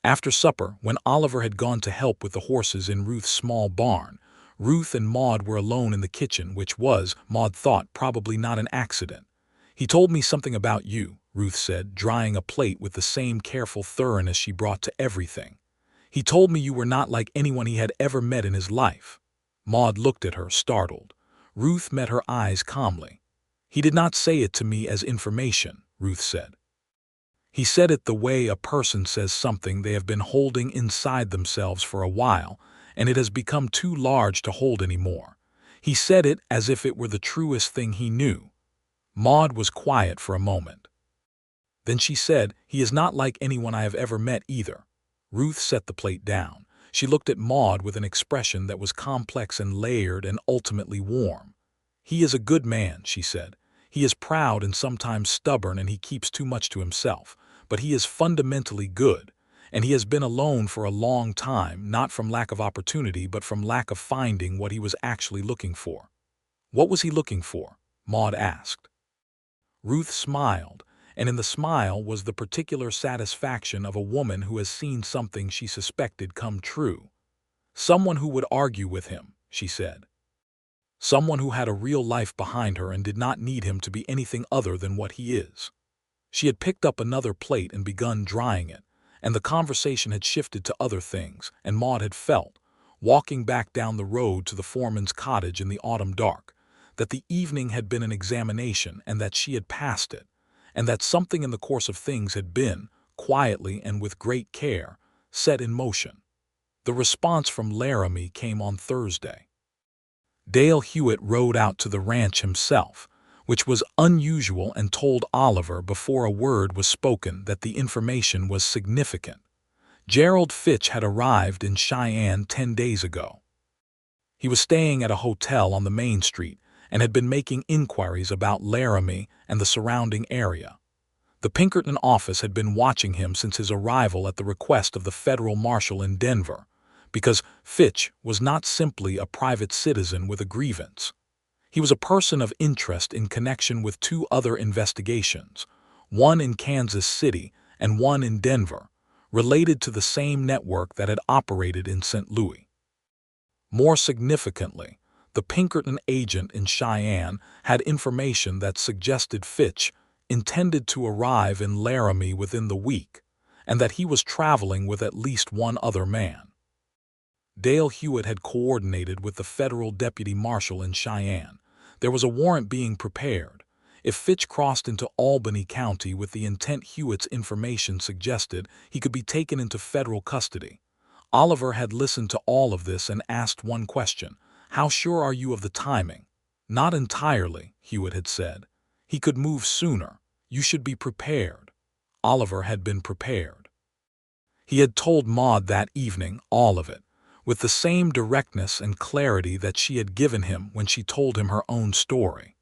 After supper, when Oliver had gone to help with the horses in Ruth's small barn, Ruth and Maude were alone in the kitchen, which was, Maude thought, probably not an accident. "He told me something about you," Ruth said, drying a plate with the same careful thoroughness she brought to everything. "He told me you were not like anyone he had ever met in his life." Maude looked at her, startled. Ruth met her eyes calmly. "He did not say it to me as information," Ruth said. "He said it the way a person says something they have been holding inside themselves for a while, and it has become too large to hold anymore. He said it as if it were the truest thing he knew." Maude was quiet for a moment. Then she said, "He is not like anyone I have ever met either." Ruth set the plate down. She looked at Maude with an expression that was complex and layered and ultimately warm. "He is a good man," she said. "He is proud and sometimes stubborn, and he keeps too much to himself. But he is fundamentally good, and he has been alone for a long time, not from lack of opportunity, but from lack of finding what he was actually looking for." "What was he looking for?" Maude asked. Ruth smiled, and in the smile was the particular satisfaction of a woman who has seen something she suspected come true. "Someone who would argue with him," she said. someone who had a real life behind her and did not need him to be anything other than what he is. She had picked up another plate and begun drying it, and the conversation had shifted to other things, and Maude had felt, walking back down the road to the foreman's cottage in the autumn dark, that the evening had been an examination and that she had passed it, and that something in the course of things had been, quietly and with great care, set in motion. The response from Laramie came on Thursday. Dale Hewitt rode out to the ranch himself, which was unusual, and told Oliver before a word was spoken that the information was significant. Gerald Fitch had arrived in Cheyenne 10 days ago. He was staying at a hotel on the main street and had been making inquiries about Laramie and the surrounding area. The Pinkerton office had been watching him since his arrival at the request of the federal marshal in Denver, because Fitch was not simply a private citizen with a grievance. He was a person of interest in connection with two other investigations, one in Kansas City and one in Denver, related to the same network that had operated in St. Louis. More significantly, the Pinkerton agent in Cheyenne had information that suggested Fitch intended to arrive in Laramie within the week, and that he was traveling with at least one other man. Dale Hewitt had coordinated with the federal deputy marshal in Cheyenne. There was a warrant being prepared. If Fitch crossed into Albany County with the intent Hewitt's information suggested, he could be taken into federal custody. Oliver had listened to all of this and asked one question: "How sure are you of the timing?" "Not entirely," Hewitt had said. "He could move sooner. You should be prepared." Oliver had been prepared. He had told Maude that evening all of it, with the same directness and clarity that she had given him when she told him her own story.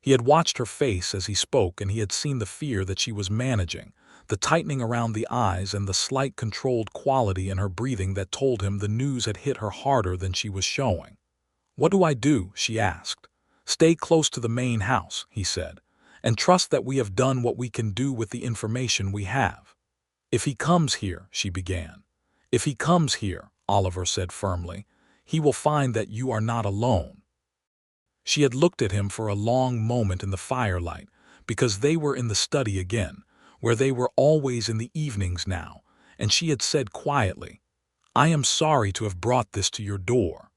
He had watched her face as he spoke, and he had seen the fear that she was managing, the tightening around the eyes and the slight controlled quality in her breathing that told him the news had hit her harder than she was showing. "What do I do?" she asked. "Stay close to the main house," he said, "and trust that we have done what we can do with the information we have." "If he comes here," she began. "If he comes here," Oliver said firmly, "he will find that you are not alone." She had looked at him for a long moment in the firelight, because they were in the study again, where they were always in the evenings now, and she had said quietly, "I am sorry to have brought this to your door."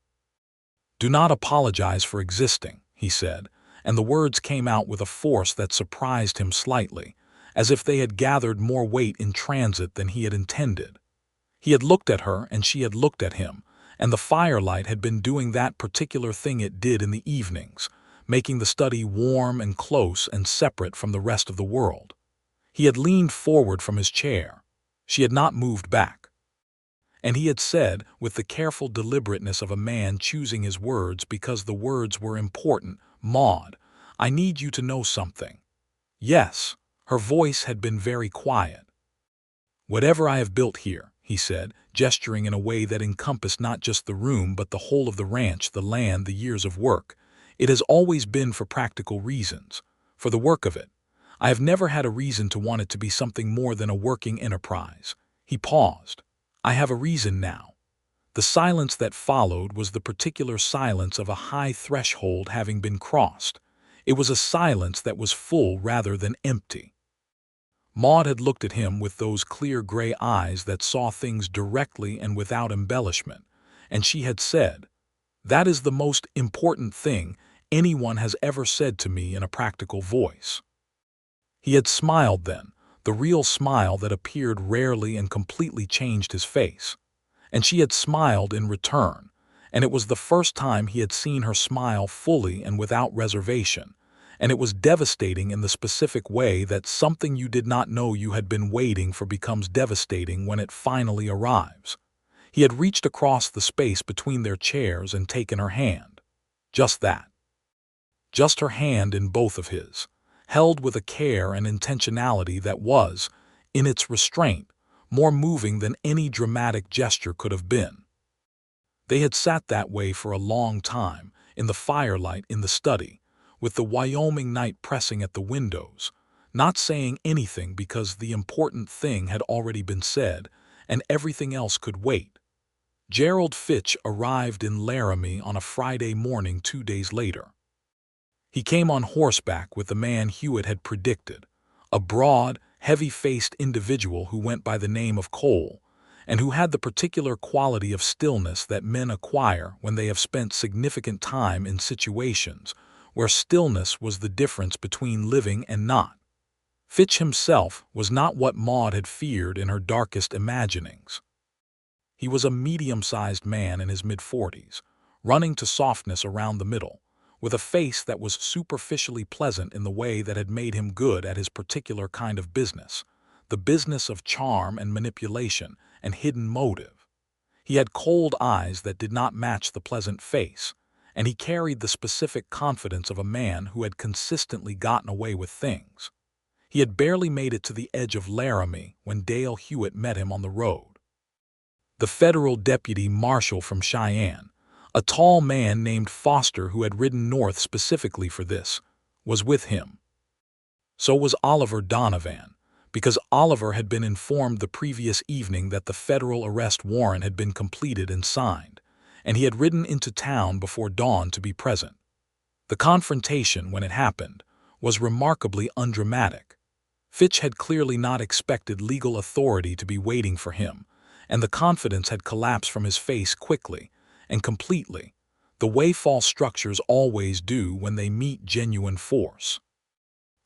"Do not apologize for existing," he said, and the words came out with a force that surprised him slightly, as if they had gathered more weight in transit than he had intended. He had looked at her and she had looked at him, and the firelight had been doing that particular thing it did in the evenings, making the study warm and close and separate from the rest of the world. He had leaned forward from his chair. She had not moved back. And he had said, with the careful deliberateness of a man choosing his words because the words were important, "Maude, I need you to know something." Yes, her voice had been very quiet. "Whatever I have built here," he said, gesturing in a way that encompassed not just the room but the whole of the ranch, the land, the years of work, "it has always been for practical reasons, for the work of it. I have never had a reason to want it to be something more than a working enterprise." He paused. "I have a reason now." The silence that followed was the particular silence of a high threshold having been crossed. It was a silence that was full rather than empty. Maude had looked at him with those clear gray eyes that saw things directly and without embellishment, and she had said, "That is the most important thing anyone has ever said to me," in a practical voice. He had smiled then, the real smile that appeared rarely and completely changed his face. And she had smiled in return, and it was the first time he had seen her smile fully and without reservation, and it was devastating in the specific way that something you did not know you had been waiting for becomes devastating when it finally arrives. He had reached across the space between their chairs and taken her hand. Just that. Just her hand in both of his, held with a care and intentionality that was, in its restraint, more moving than any dramatic gesture could have been. They had sat that way for a long time, in the firelight in the study, with the Wyoming night pressing at the windows, not saying anything because the important thing had already been said, and everything else could wait. Gerald Fitch arrived in Laramie on a Friday morning 2 days later. He came on horseback with the man Hewitt had predicted, a broad, heavy-faced individual who went by the name of Cole, and who had the particular quality of stillness that men acquire when they have spent significant time in situations where stillness was the difference between living and not. Fitch himself was not what Maude had feared in her darkest imaginings. He was a medium-sized man in his mid-40s, running to softness around the middle, with a face that was superficially pleasant in the way that had made him good at his particular kind of business, the business of charm and manipulation and hidden motive. He had cold eyes that did not match the pleasant face, and he carried the specific confidence of a man who had consistently gotten away with things. He had barely made it to the edge of Laramie when Dale Hewitt met him on the road. The federal deputy marshal from Cheyenne, a tall man named Foster who had ridden north specifically for this, was with him. So was Oliver Donovan, because Oliver had been informed the previous evening that the federal arrest warrant had been completed and signed, and he had ridden into town before dawn to be present. The confrontation, when it happened, was remarkably undramatic. Fitch had clearly not expected legal authority to be waiting for him, and the confidence had collapsed from his face quickly and completely, the way false structures always do when they meet genuine force.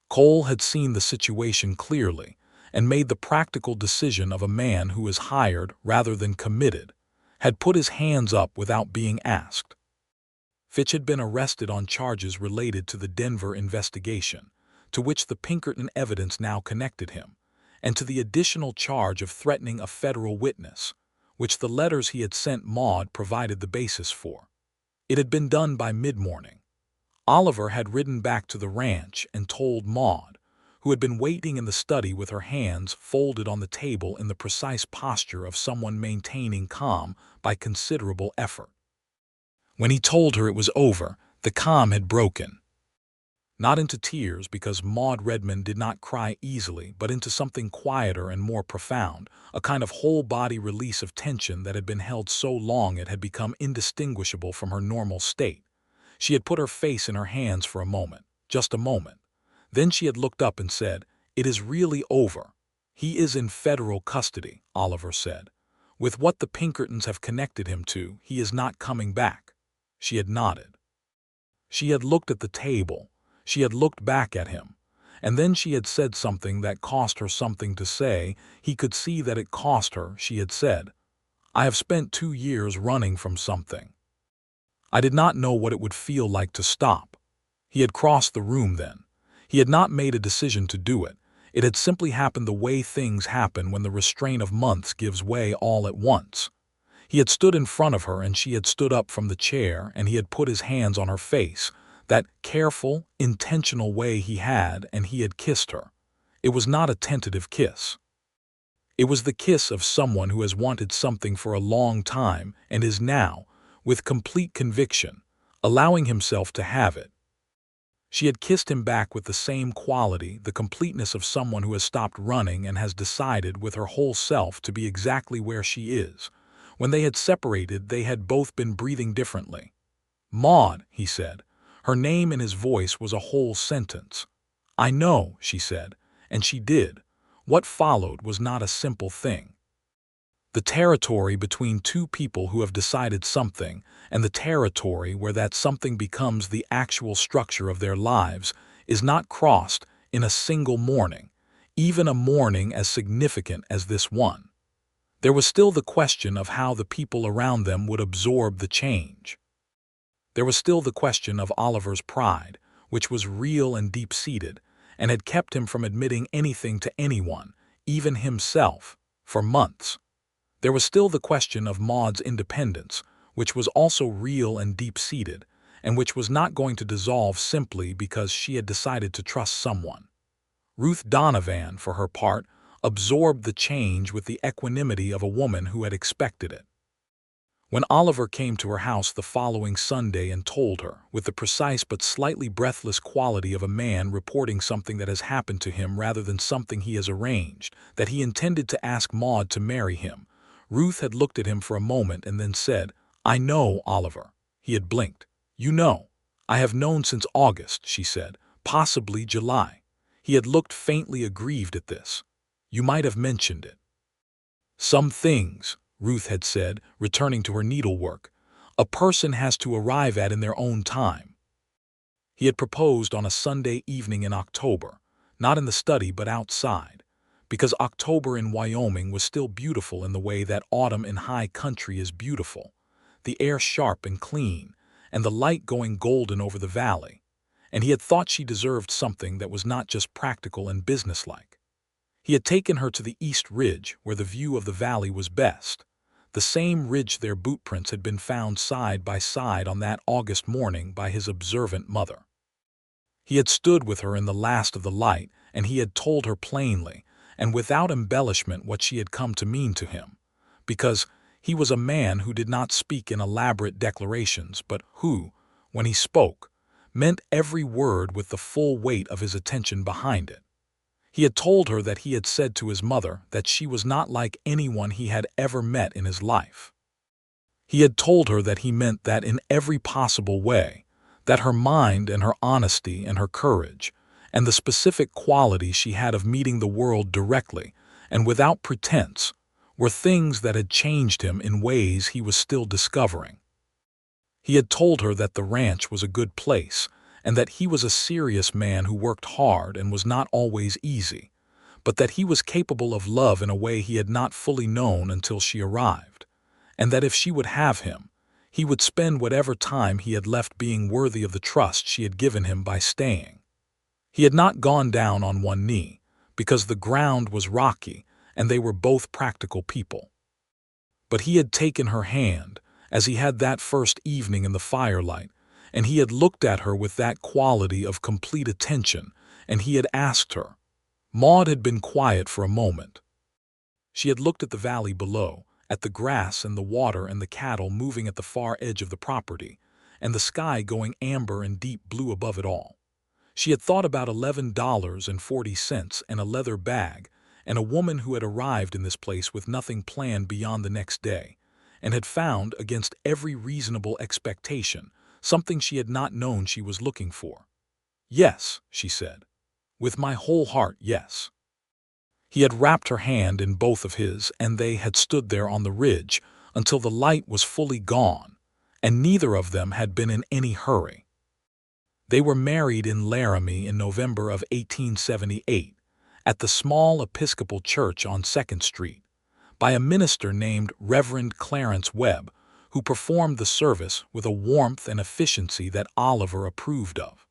Cole had seen the situation clearly and made the practical decision of a man who is hired rather than committed, had put his hands up without being asked. Fitch had been arrested on charges related to the Denver investigation, to which the Pinkerton evidence now connected him, and to the additional charge of threatening a federal witness, which the letters he had sent Maude provided the basis for. It had been done by mid-morning. Oliver had ridden back to the ranch and told Maude, who had been waiting in the study with her hands folded on the table in the precise posture of someone maintaining calm by considerable effort. When he told her it was over, the calm had broken. Not into tears, because Maude Redmond did not cry easily, but into something quieter and more profound, a kind of whole-body release of tension that had been held so long it had become indistinguishable from her normal state. She had put her face in her hands for a moment, just a moment. Then she had looked up and said, "It is really over. He is in federal custody," Oliver said. "With what the Pinkertons have connected him to, he is not coming back." She had nodded. She had looked at the table. She had looked back at him, and then she had said something that cost her something to say. He could see that it cost her. She had said, "I have spent 2 years running from something. I did not know what it would feel like to stop." He had crossed the room then. He had not made a decision to do it. It had simply happened the way things happen when the restraint of months gives way all at once. He had stood in front of her and she had stood up from the chair, and he had put his hands on her face, that careful, intentional way he had, and he had kissed her. It was not a tentative kiss. It was the kiss of someone who has wanted something for a long time and is now, with complete conviction, allowing himself to have it. She had kissed him back with the same quality, the completeness of someone who has stopped running and has decided with her whole self to be exactly where she is. When they had separated, they had both been breathing differently. "Maude," he said. Her name in his voice was a whole sentence. "I know," she said, and she did. What followed was not a simple thing. The territory between two people who have decided something, and the territory where that something becomes the actual structure of their lives, is not crossed in a single morning, even a morning as significant as this one. There was still the question of how the people around them would absorb the change. There was still the question of Oliver's pride, which was real and deep-seated, and had kept him from admitting anything to anyone, even himself, for months. There was still the question of Maude's independence, which was also real and deep-seated, and which was not going to dissolve simply because she had decided to trust someone. Ruth Donovan, for her part, absorbed the change with the equanimity of a woman who had expected it. When Oliver came to her house the following Sunday and told her, with the precise but slightly breathless quality of a man reporting something that has happened to him rather than something he has arranged, that he intended to ask Maude to marry him, Ruth had looked at him for a moment and then said, "I know, Oliver." He had blinked. "You know." "I have known since August," she said, "possibly July." He had looked faintly aggrieved at this. "You might have mentioned it." "Some things," Ruth had said, returning to her needlework, "a person has to arrive at in their own time." He had proposed on a Sunday evening in October, not in the study but outside, because October in Wyoming was still beautiful in the way that autumn in high country is beautiful, the air sharp and clean, and the light going golden over the valley, and he had thought she deserved something that was not just practical and businesslike. He had taken her to the East Ridge where the view of the valley was best, the same ridge their boot prints had been found side by side on that August morning by his observant mother. He had stood with her in the last of the light, and he had told her plainly, and without embellishment, what she had come to mean to him, because he was a man who did not speak in elaborate declarations, but who, when he spoke, meant every word with the full weight of his attention behind it. He had told her that he had said to his mother that she was not like anyone he had ever met in his life. He had told her that he meant that in every possible way, that her mind and her honesty and her courage, and the specific quality she had of meeting the world directly and without pretense, were things that had changed him in ways he was still discovering. He had told her that the ranch was a good place, and that he was a serious man who worked hard and was not always easy, but that he was capable of love in a way he had not fully known until she arrived, and that if she would have him, he would spend whatever time he had left being worthy of the trust she had given him by staying. He had not gone down on one knee, because the ground was rocky and they were both practical people. But he had taken her hand, as he had that first evening in the firelight, and he had looked at her with that quality of complete attention, and he had asked her. Maude had been quiet for a moment. She had looked at the valley below, at the grass and the water and the cattle moving at the far edge of the property, and the sky going amber and deep blue above it all. She had thought about $11.40 and a leather bag, and a woman who had arrived in this place with nothing planned beyond the next day, and had found, against every reasonable expectation, something she had not known she was looking for. "Yes," she said. "With my whole heart, yes." He had wrapped her hand in both of his, and they had stood there on the ridge until the light was fully gone, and neither of them had been in any hurry. They were married in Laramie in November of 1878, at the small Episcopal church on 2nd Street, by a minister named Reverend Clarence Webb, who performed the service with a warmth and efficiency that Oliver approved of.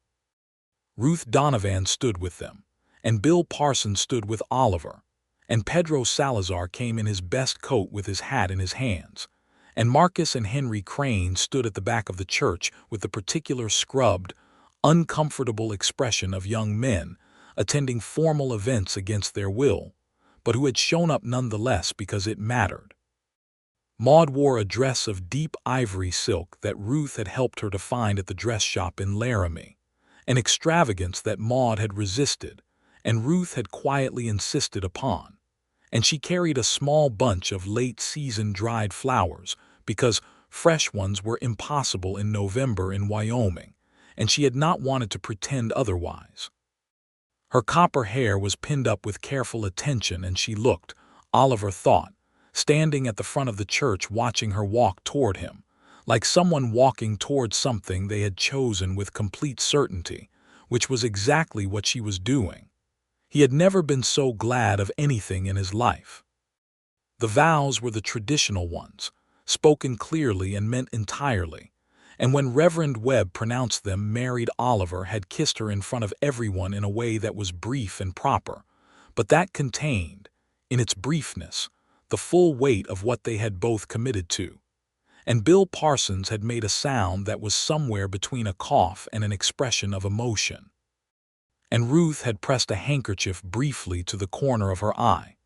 Ruth Donovan stood with them, and Bill Parsons stood with Oliver, and Pedro Salazar came in his best coat with his hat in his hands, and Marcus and Henry Crane stood at the back of the church with the particular scrubbed, uncomfortable expression of young men attending formal events against their will, but who had shown up nonetheless because it mattered. Maude wore a dress of deep ivory silk that Ruth had helped her to find at the dress shop in Laramie, an extravagance that Maude had resisted and Ruth had quietly insisted upon, and she carried a small bunch of late-season dried flowers because fresh ones were impossible in November in Wyoming, and she had not wanted to pretend otherwise. Her copper hair was pinned up with careful attention, and she looked, Oliver thought, standing at the front of the church watching her walk toward him, like someone walking toward something they had chosen with complete certainty, which was exactly what she was doing. He had never been so glad of anything in his life. The vows were the traditional ones, spoken clearly and meant entirely, and when Reverend Webb pronounced them, married Oliver had kissed her in front of everyone in a way that was brief and proper, but that contained, in its briefness, the full weight of what they had both committed to. And Bill Parsons had made a sound that was somewhere between a cough and an expression of emotion. And Ruth had pressed a handkerchief briefly to the corner of her eye,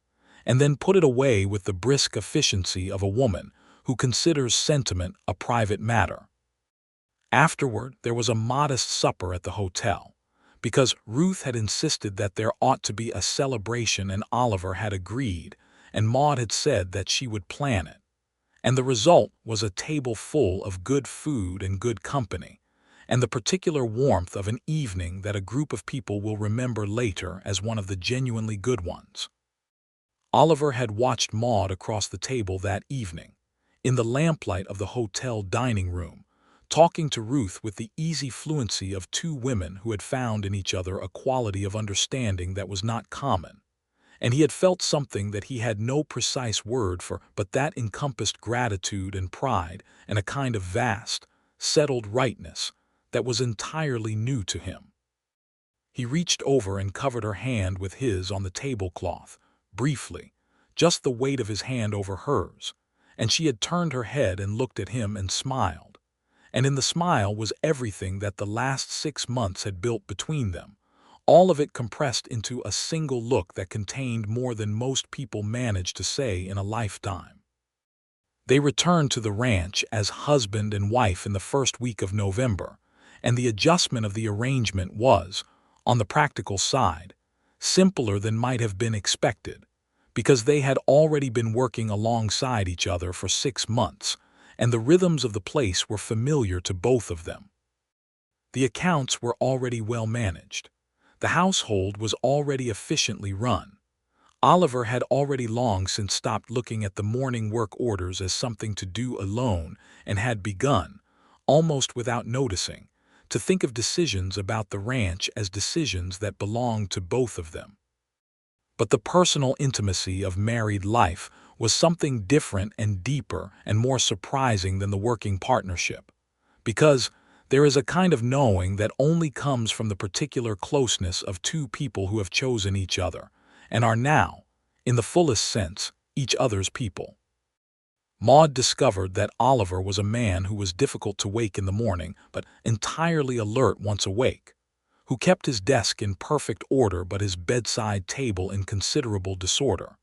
and then put it away with the brisk efficiency of a woman who considers sentiment a private matter. Afterward, there was a modest supper at the hotel, because Ruth had insisted that there ought to be a celebration and Oliver had agreed, and Maude had said that she would plan it. And the result was a table full of good food and good company, and the particular warmth of an evening that a group of people will remember later as one of the genuinely good ones. Oliver had watched Maude across the table that evening, in the lamplight of the hotel dining room, talking to Ruth with the easy fluency of two women who had found in each other a quality of understanding that was not common. And he had felt something that he had no precise word for, but that encompassed gratitude and pride and a kind of vast, settled rightness that was entirely new to him. He reached over and covered her hand with his on the tablecloth, briefly, just the weight of his hand over hers, and she had turned her head and looked at him and smiled. And in the smile was everything that the last 6 months had built between them, all of it compressed into a single look that contained more than most people manage to say in a lifetime. They returned to the ranch as husband and wife in the first week of November, and the adjustment of the arrangement was, on the practical side, simpler than might have been expected, because they had already been working alongside each other for 6 months, and the rhythms of the place were familiar to both of them. The accounts were already well managed. The household was already efficiently run. Oliver had already long since stopped looking at the morning work orders as something to do alone and had begun, almost without noticing, to think of decisions about the ranch as decisions that belonged to both of them. But the personal intimacy of married life was something different and deeper and more surprising than the working partnership, because there is a kind of knowing that only comes from the particular closeness of two people who have chosen each other and are now, in the fullest sense, each other's people. Maude discovered that Oliver was a man who was difficult to wake in the morning but entirely alert once awake, who kept his desk in perfect order but his bedside table in considerable disorder,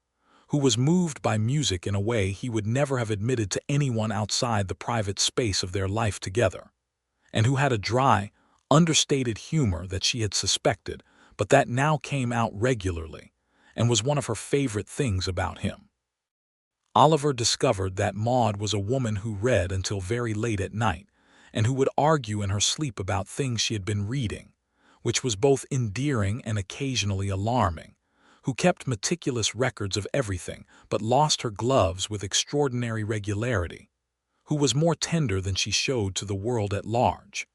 who was moved by music in a way he would never have admitted to anyone outside the private space of their life together, and who had a dry, understated humor that she had suspected, but that now came out regularly, and was one of her favorite things about him. Oliver discovered that Maude was a woman who read until very late at night, and who would argue in her sleep about things she had been reading, which was both endearing and occasionally alarming, who kept meticulous records of everything but lost her gloves with extraordinary regularity, who was more tender than she showed to the world at large,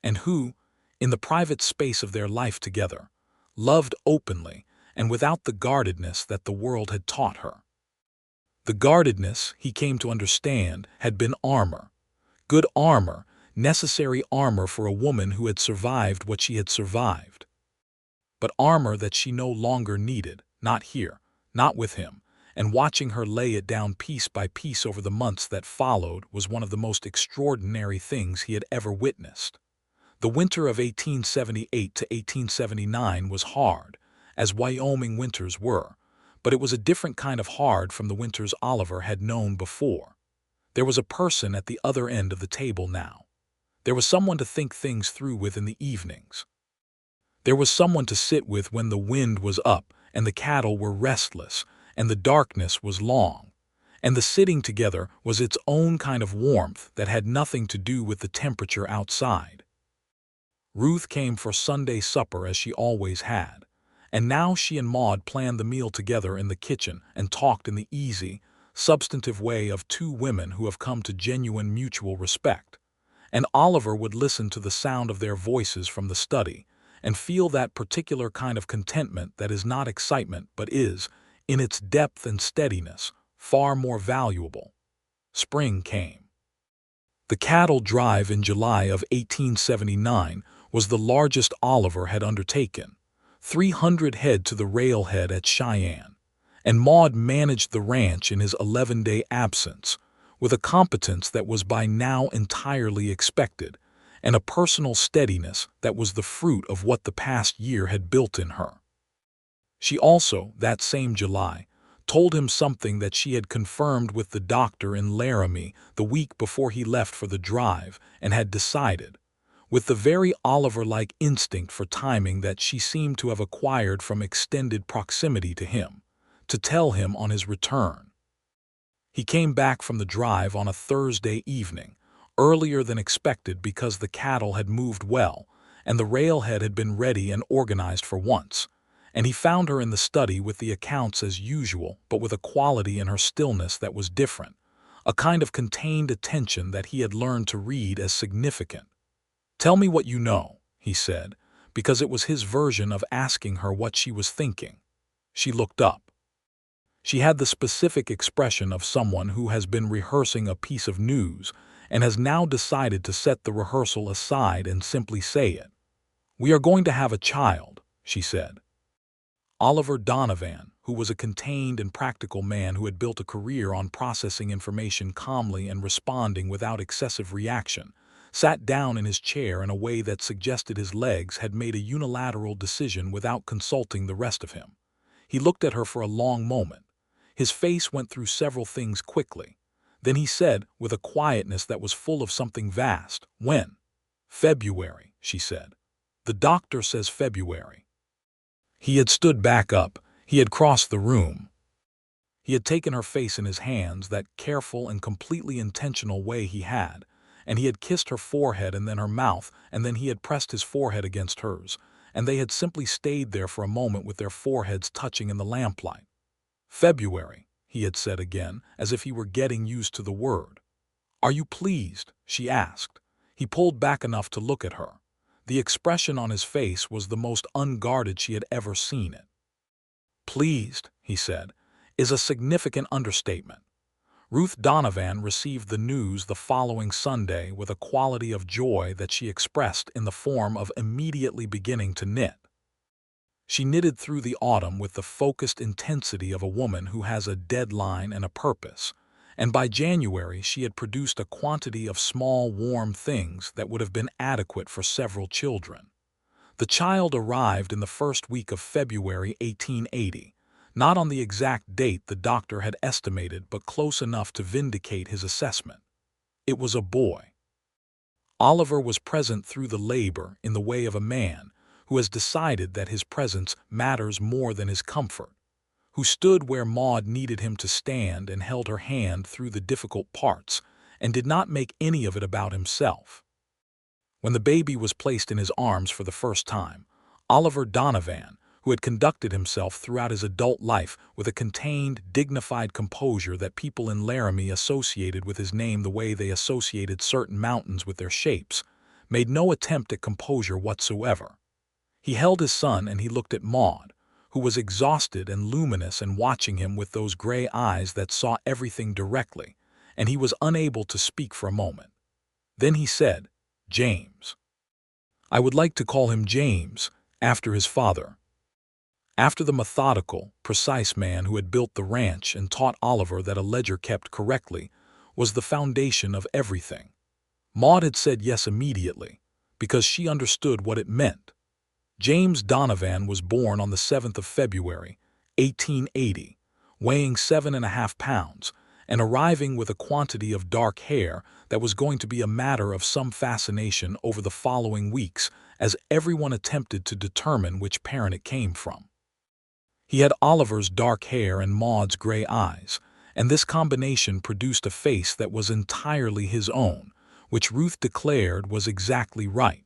and who, in the private space of their life together, loved openly and without the guardedness that the world had taught her. The guardedness, he came to understand, had been armor, good armor, necessary armor for a woman who had survived what she had survived. But armor that she no longer needed, not here, not with him, and watching her lay it down piece by piece over the months that followed was one of the most extraordinary things he had ever witnessed. The winter of 1878 to 1879 was hard, as Wyoming winters were, but it was a different kind of hard from the winters Oliver had known before. There was a person at the other end of the table now. There was someone to think things through with in the evenings. There was someone to sit with when the wind was up and the cattle were restless and the darkness was long, and the sitting together was its own kind of warmth that had nothing to do with the temperature outside. Ruth came for Sunday supper as she always had, and now she and Maude planned the meal together in the kitchen and talked in the easy, substantive way of two women who have come to genuine mutual respect. And Oliver would listen to the sound of their voices from the study and feel that particular kind of contentment that is not excitement but is, in its depth and steadiness, far more valuable. Spring came. The cattle drive in July of 1879 was the largest Oliver had undertaken, 300 head to the railhead at Cheyenne, and Maude managed the ranch in his 11-day absence, with a competence that was by now entirely expected, and a personal steadiness that was the fruit of what the past year had built in her. She also, that same July, told him something that she had confirmed with the doctor in Laramie the week before he left for the drive and had decided, with the very Oliver-like instinct for timing that she seemed to have acquired from extended proximity to him, to tell him on his return. He came back from the drive on a Thursday evening, earlier than expected because the cattle had moved well, and the railhead had been ready and organized for once, and he found her in the study with the accounts as usual, but with a quality in her stillness that was different, a kind of contained attention that he had learned to read as significant. "Tell me what you know," he said, because it was his version of asking her what she was thinking. She looked up. She had the specific expression of someone who has been rehearsing a piece of news and has now decided to set the rehearsal aside and simply say it. "We are going to have a child," she said. Oliver Donovan, who was a contained and practical man who had built a career on processing information calmly and responding without excessive reaction, sat down in his chair in a way that suggested his legs had made a unilateral decision without consulting the rest of him. He looked at her for a long moment. His face went through several things quickly. Then he said, with a quietness that was full of something vast, "When?" "February," she said. "The doctor says February." He had stood back up. He had crossed the room. He had taken her face in his hands, that careful and completely intentional way he had, and he had kissed her forehead and then her mouth, and then he had pressed his forehead against hers, and they had simply stayed there for a moment with their foreheads touching in the lamplight. "February," he had said again, as if he were getting used to the word. "Are you pleased?" she asked. He pulled back enough to look at her. The expression on his face was the most unguarded she had ever seen it. "Pleased," he said, "is a significant understatement." Ruth Donovan received the news the following Sunday with a quality of joy that she expressed in the form of immediately beginning to knit. She knitted through the autumn with the focused intensity of a woman who has a deadline and a purpose, and by January she had produced a quantity of small, warm things that would have been adequate for several children. The child arrived in the first week of February 1880, not on the exact date the doctor had estimated, but close enough to vindicate his assessment. It was a boy. Oliver was present through the labor in the way of a man who has decided that his presence matters more than his comfort, who stood where Maude needed him to stand and held her hand through the difficult parts, and did not make any of it about himself. When the baby was placed in his arms for the first time, Oliver Donovan, who had conducted himself throughout his adult life with a contained, dignified composure that people in Laramie associated with his name the way they associated certain mountains with their shapes, made no attempt at composure whatsoever. He held his son and he looked at Maude, who was exhausted and luminous and watching him with those gray eyes that saw everything directly, and he was unable to speak for a moment. Then he said, "James." I would like to call him James, after his father. After the methodical, precise man who had built the ranch and taught Oliver that a ledger kept correctly was the foundation of everything. Maude had said yes immediately, because she understood what it meant. James Donovan was born on the 7th of February, 1880, weighing 7.5 pounds, and arriving with a quantity of dark hair that was going to be a matter of some fascination over the following weeks as everyone attempted to determine which parent it came from. He had Oliver's dark hair and Maude's gray eyes, and this combination produced a face that was entirely his own, which Ruth declared was exactly right.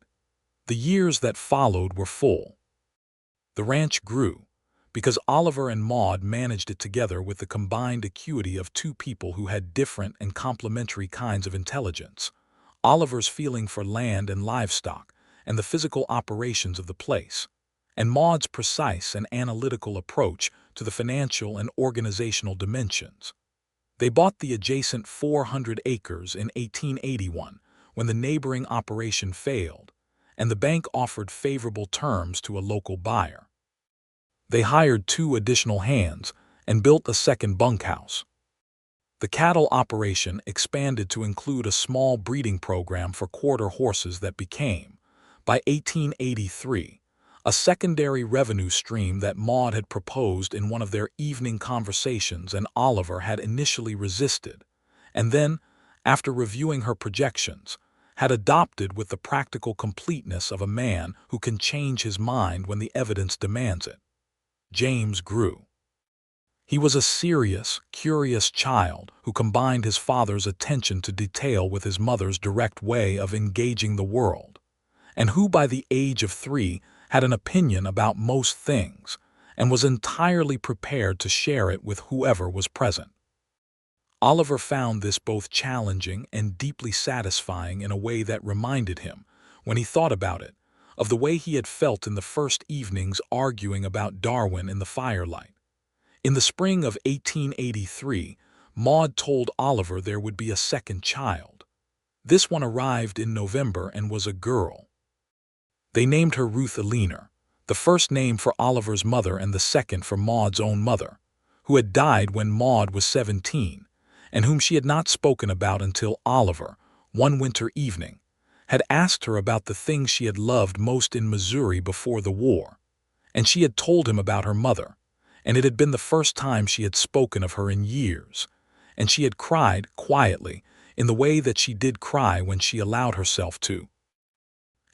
The years that followed were full. The ranch grew, because Oliver and Maude managed it together with the combined acuity of two people who had different and complementary kinds of intelligence. Oliver's feeling for land and livestock and the physical operations of the place, and Maude's precise and analytical approach to the financial and organizational dimensions. They bought the adjacent 400 acres in 1881 when the neighboring operation failed, and the bank offered favorable terms to a local buyer. They hired 2 additional hands and built a second bunkhouse. The cattle operation expanded to include a small breeding program for quarter horses that became, by 1883, a secondary revenue stream that Maude had proposed in one of their evening conversations and Oliver had initially resisted, and then, after reviewing her projections, had adopted with the practical completeness of a man who can change his mind when the evidence demands it. James grew. He was a serious, curious child who combined his father's attention to detail with his mother's direct way of engaging the world, and who by the age of 3 had an opinion about most things and was entirely prepared to share it with whoever was present. Oliver found this both challenging and deeply satisfying in a way that reminded him, when he thought about it, of the way he had felt in the first evenings arguing about Darwin in the firelight. In the spring of 1883, Maude told Oliver there would be a second child. This one arrived in November and was a girl. They named her Ruth Eleanor, the first name for Oliver's mother and the second for Maude's own mother, who had died when Maude was 17, and whom she had not spoken about until Oliver, one winter evening, had asked her about the things she had loved most in Missouri before the war, and she had told him about her mother, and it had been the first time she had spoken of her in years, and she had cried quietly in the way that she did cry when she allowed herself to.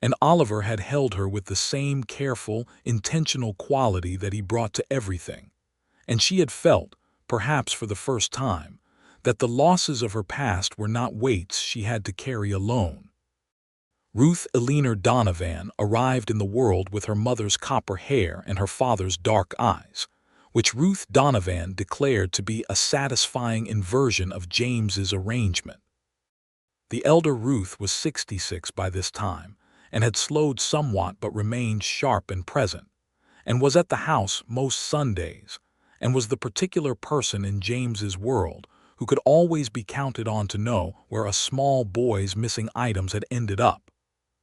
And Oliver had held her with the same careful, intentional quality that he brought to everything, and she had felt, perhaps for the first time, that the losses of her past were not weights she had to carry alone. Ruth Eleanor Donovan arrived in the world with her mother's copper hair and her father's dark eyes, which Ruth Donovan declared to be a satisfying inversion of James's arrangement. The elder Ruth was 66 by this time, and had slowed somewhat but remained sharp and present, and was at the house most Sundays, and was the particular person in James's world who could always be counted on to know where a small boy's missing items had ended up,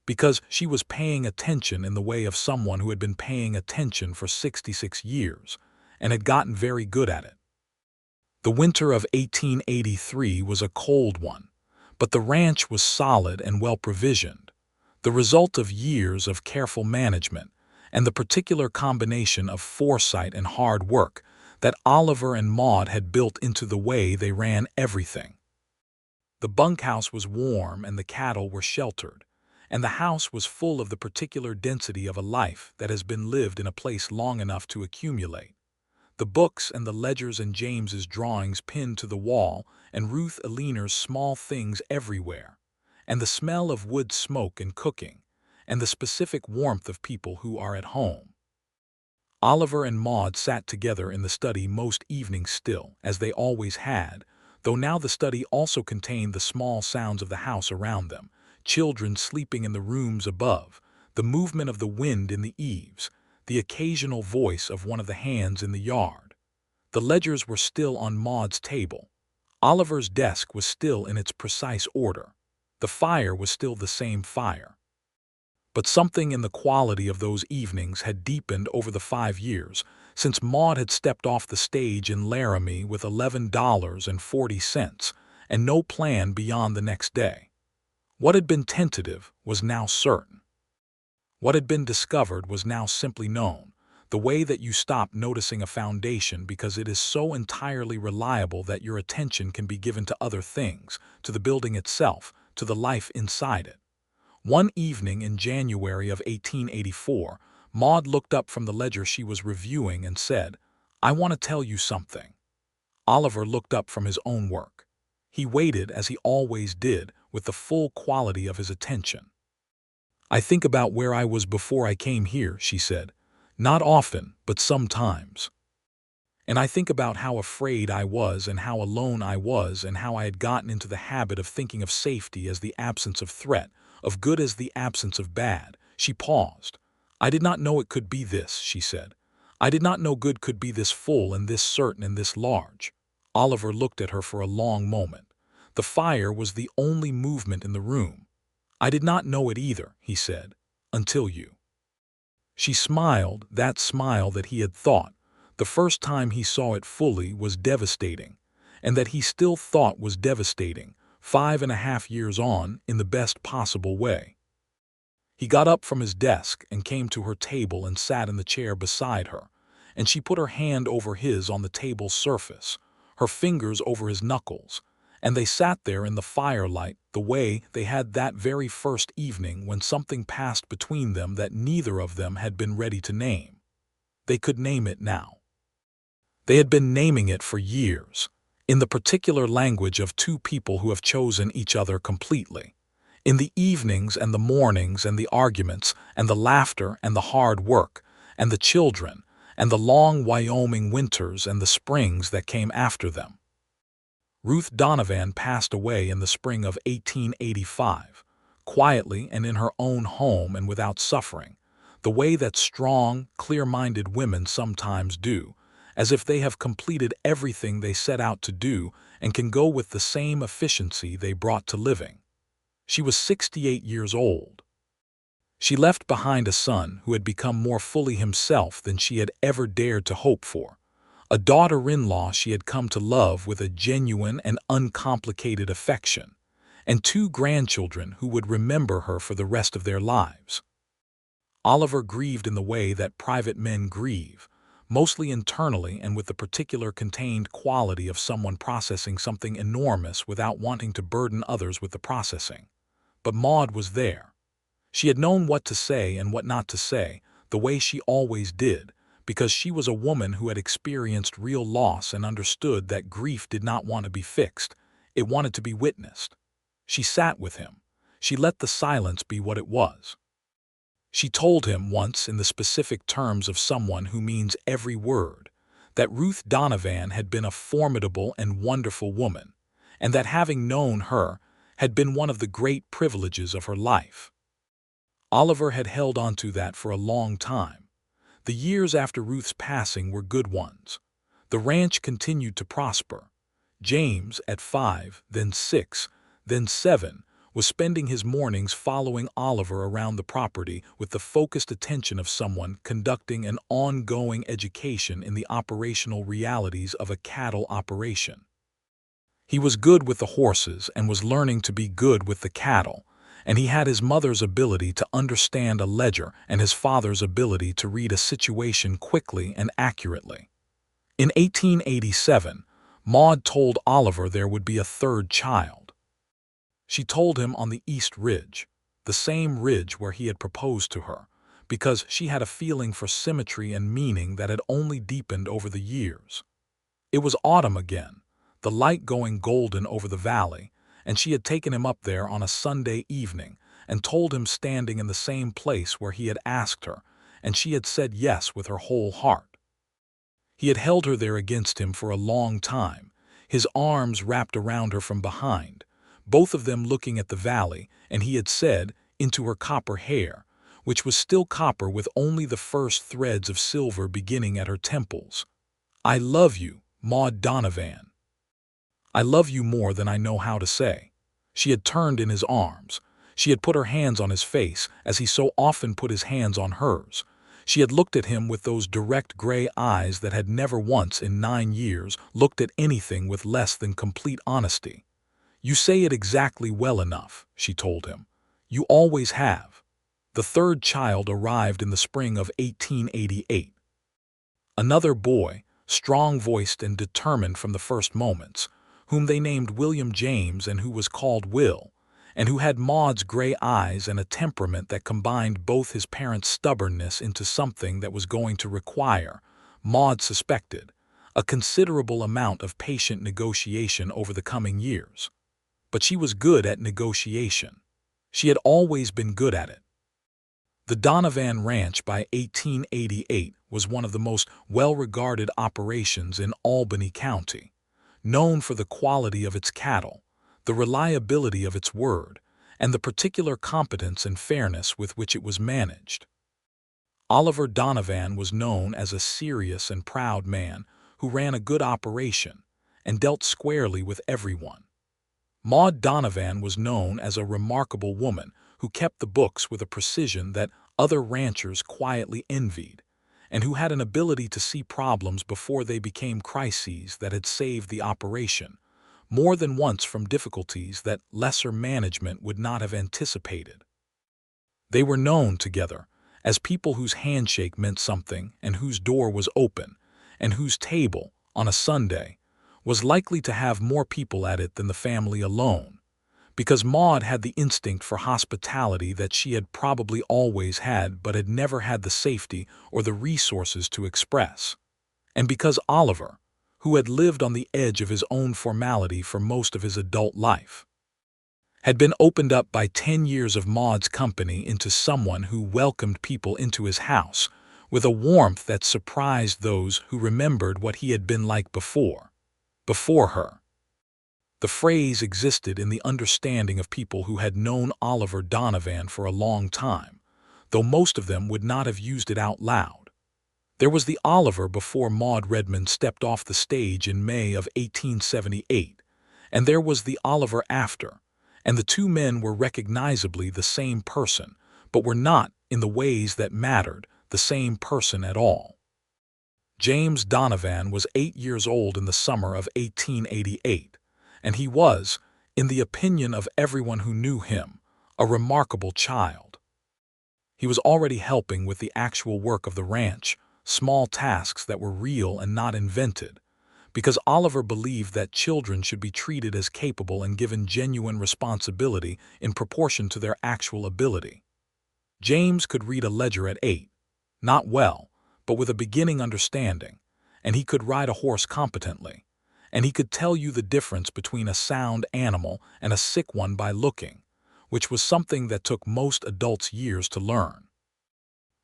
because she was paying attention in the way of someone who had been paying attention for 66 years, and had gotten very good at it. The winter of 1883 was a cold one, but the ranch was solid and well provisioned, the result of years of careful management and the particular combination of foresight and hard work that Oliver and Maude had built into the way they ran everything. The bunkhouse was warm and the cattle were sheltered, and the house was full of the particular density of a life that has been lived in a place long enough to accumulate. The books and the ledgers and James's drawings pinned to the wall, and Ruth Eleanor's small things everywhere, and the smell of wood smoke and cooking, and the specific warmth of people who are at home. Oliver and Maude sat together in the study most evenings still, as they always had, though now the study also contained the small sounds of the house around them, children sleeping in the rooms above, the movement of the wind in the eaves, the occasional voice of one of the hands in the yard. The ledgers were still on Maude's table. Oliver's desk was still in its precise order. The fire was still the same fire. But something in the quality of those evenings had deepened over the 5 years since Maude had stepped off the stage in Laramie with $11.40 and no plan beyond the next day. What had been tentative was now certain. What had been discovered was now simply known, the way that you stop noticing a foundation because it is so entirely reliable that your attention can be given to other things, to the building itself, to the life inside it. One evening in January of 1884, Maude looked up from the ledger she was reviewing and said, "I want to tell you something." Oliver looked up from his own work. He waited, as he always did, with the full quality of his attention. "I think about where I was before I came here," she said. "Not often, but sometimes. And I think about how afraid I was and how alone I was and how I had gotten into the habit of thinking of safety as the absence of threat, of good as the absence of bad." She paused. "I did not know it could be this," she said. "I did not know good could be this full and this certain and this large." Oliver looked at her for a long moment. The fire was the only movement in the room. "I did not know it either," he said, "until you." She smiled, that smile that he had thought, the first time he saw it fully, was devastating, and that he still thought was devastating, 5.5 years on, in the best possible way. He got up from his desk and came to her table and sat in the chair beside her, and she put her hand over his on the table's surface, her fingers over his knuckles, and they sat there in the firelight the way they had that very first evening when something passed between them that neither of them had been ready to name. They could name it now. They had been naming it for years, in the particular language of two people who have chosen each other completely. In the evenings and the mornings and the arguments and the laughter and the hard work and the children and the long Wyoming winters and the springs that came after them. Ruth Donovan passed away in the spring of 1885, quietly and in her own home and without suffering, the way that strong, clear-minded women sometimes do, as if they have completed everything they set out to do and can go with the same efficiency they brought to living. She was 68 years old. She left behind a son who had become more fully himself than she had ever dared to hope for, a daughter-in-law she had come to love with a genuine and uncomplicated affection, and two grandchildren who would remember her for the rest of their lives. Oliver grieved in the way that private men grieve, mostly internally and with the particular contained quality of someone processing something enormous without wanting to burden others with the processing. But Maude was there. She had known what to say and what not to say, the way she always did, because she was a woman who had experienced real loss and understood that grief did not want to be fixed, it wanted to be witnessed. She sat with him. She let the silence be what it was. She told him once in the specific terms of someone who means every word, that Ruth Donovan had been a formidable and wonderful woman, and that having known her had been one of the great privileges of her life. Oliver had held on to that for a long time. The years after Ruth's passing were good ones. The ranch continued to prosper. James, at 5, then 6, then 7, was spending his mornings following Oliver around the property with the focused attention of someone conducting an ongoing education in the operational realities of a cattle operation. He was good with the horses and was learning to be good with the cattle, and he had his mother's ability to understand a ledger and his father's ability to read a situation quickly and accurately. In 1887, Maude told Oliver there would be a third child. She told him on the East Ridge, the same ridge where he had proposed to her, because she had a feeling for symmetry and meaning that had only deepened over the years. It was autumn again, the light going golden over the valley, and she had taken him up there on a Sunday evening and told him standing in the same place where he had asked her, and she had said yes with her whole heart. He had held her there against him for a long time, his arms wrapped around her from behind, both of them looking at the valley, and he had said, into her copper hair, which was still copper with only the first threads of silver beginning at her temples, "I love you, Maude Donovan. I love you more than I know how to say." She had turned in his arms. She had put her hands on his face, as he so often put his hands on hers. She had looked at him with those direct gray eyes that had never once in 9 years looked at anything with less than complete honesty. "You say it exactly well enough," she told him. "You always have." The third child arrived in the spring of 1888. Another boy, strong-voiced and determined from the first moments, whom they named William James and who was called Will, and who had Maude's gray eyes and a temperament that combined both his parents' stubbornness into something that was going to require, Maude suspected, a considerable amount of patient negotiation over the coming years. But she was good at negotiation. She had always been good at it. The Donovan Ranch by 1888 was one of the most well-regarded operations in Albany County, known for the quality of its cattle, the reliability of its word, and the particular competence and fairness with which it was managed. Oliver Donovan was known as a serious and proud man who ran a good operation and dealt squarely with everyone. Maude Donovan was known as a remarkable woman who kept the books with a precision that other ranchers quietly envied, and who had an ability to see problems before they became crises that had saved the operation, more than once from difficulties that lesser management would not have anticipated. They were known together as people whose handshake meant something and whose door was open, and whose table, on a Sunday, was likely to have more people at it than the family alone, because Maude had the instinct for hospitality that she had probably always had but had never had the safety or the resources to express. And because Oliver, who had lived on the edge of his own formality for most of his adult life, had been opened up by 10 years of Maude's company into someone who welcomed people into his house with a warmth that surprised those who remembered what he had been like before her. The phrase existed in the understanding of people who had known Oliver Donovan for a long time, though most of them would not have used it out loud. There was the Oliver before Maude Redmond stepped off the stage in May of 1878, and there was the Oliver after, and the two men were recognizably the same person, but were not, in the ways that mattered, the same person at all. James Donovan was 8 years old in the summer of 1888, and he was, in the opinion of everyone who knew him, a remarkable child. He was already helping with the actual work of the ranch, small tasks that were real and not invented, because Oliver believed that children should be treated as capable and given genuine responsibility in proportion to their actual ability. James could read a ledger at 8, not well, but with a beginning understanding, and he could ride a horse competently, and he could tell you the difference between a sound animal and a sick one by looking, which was something that took most adults years to learn.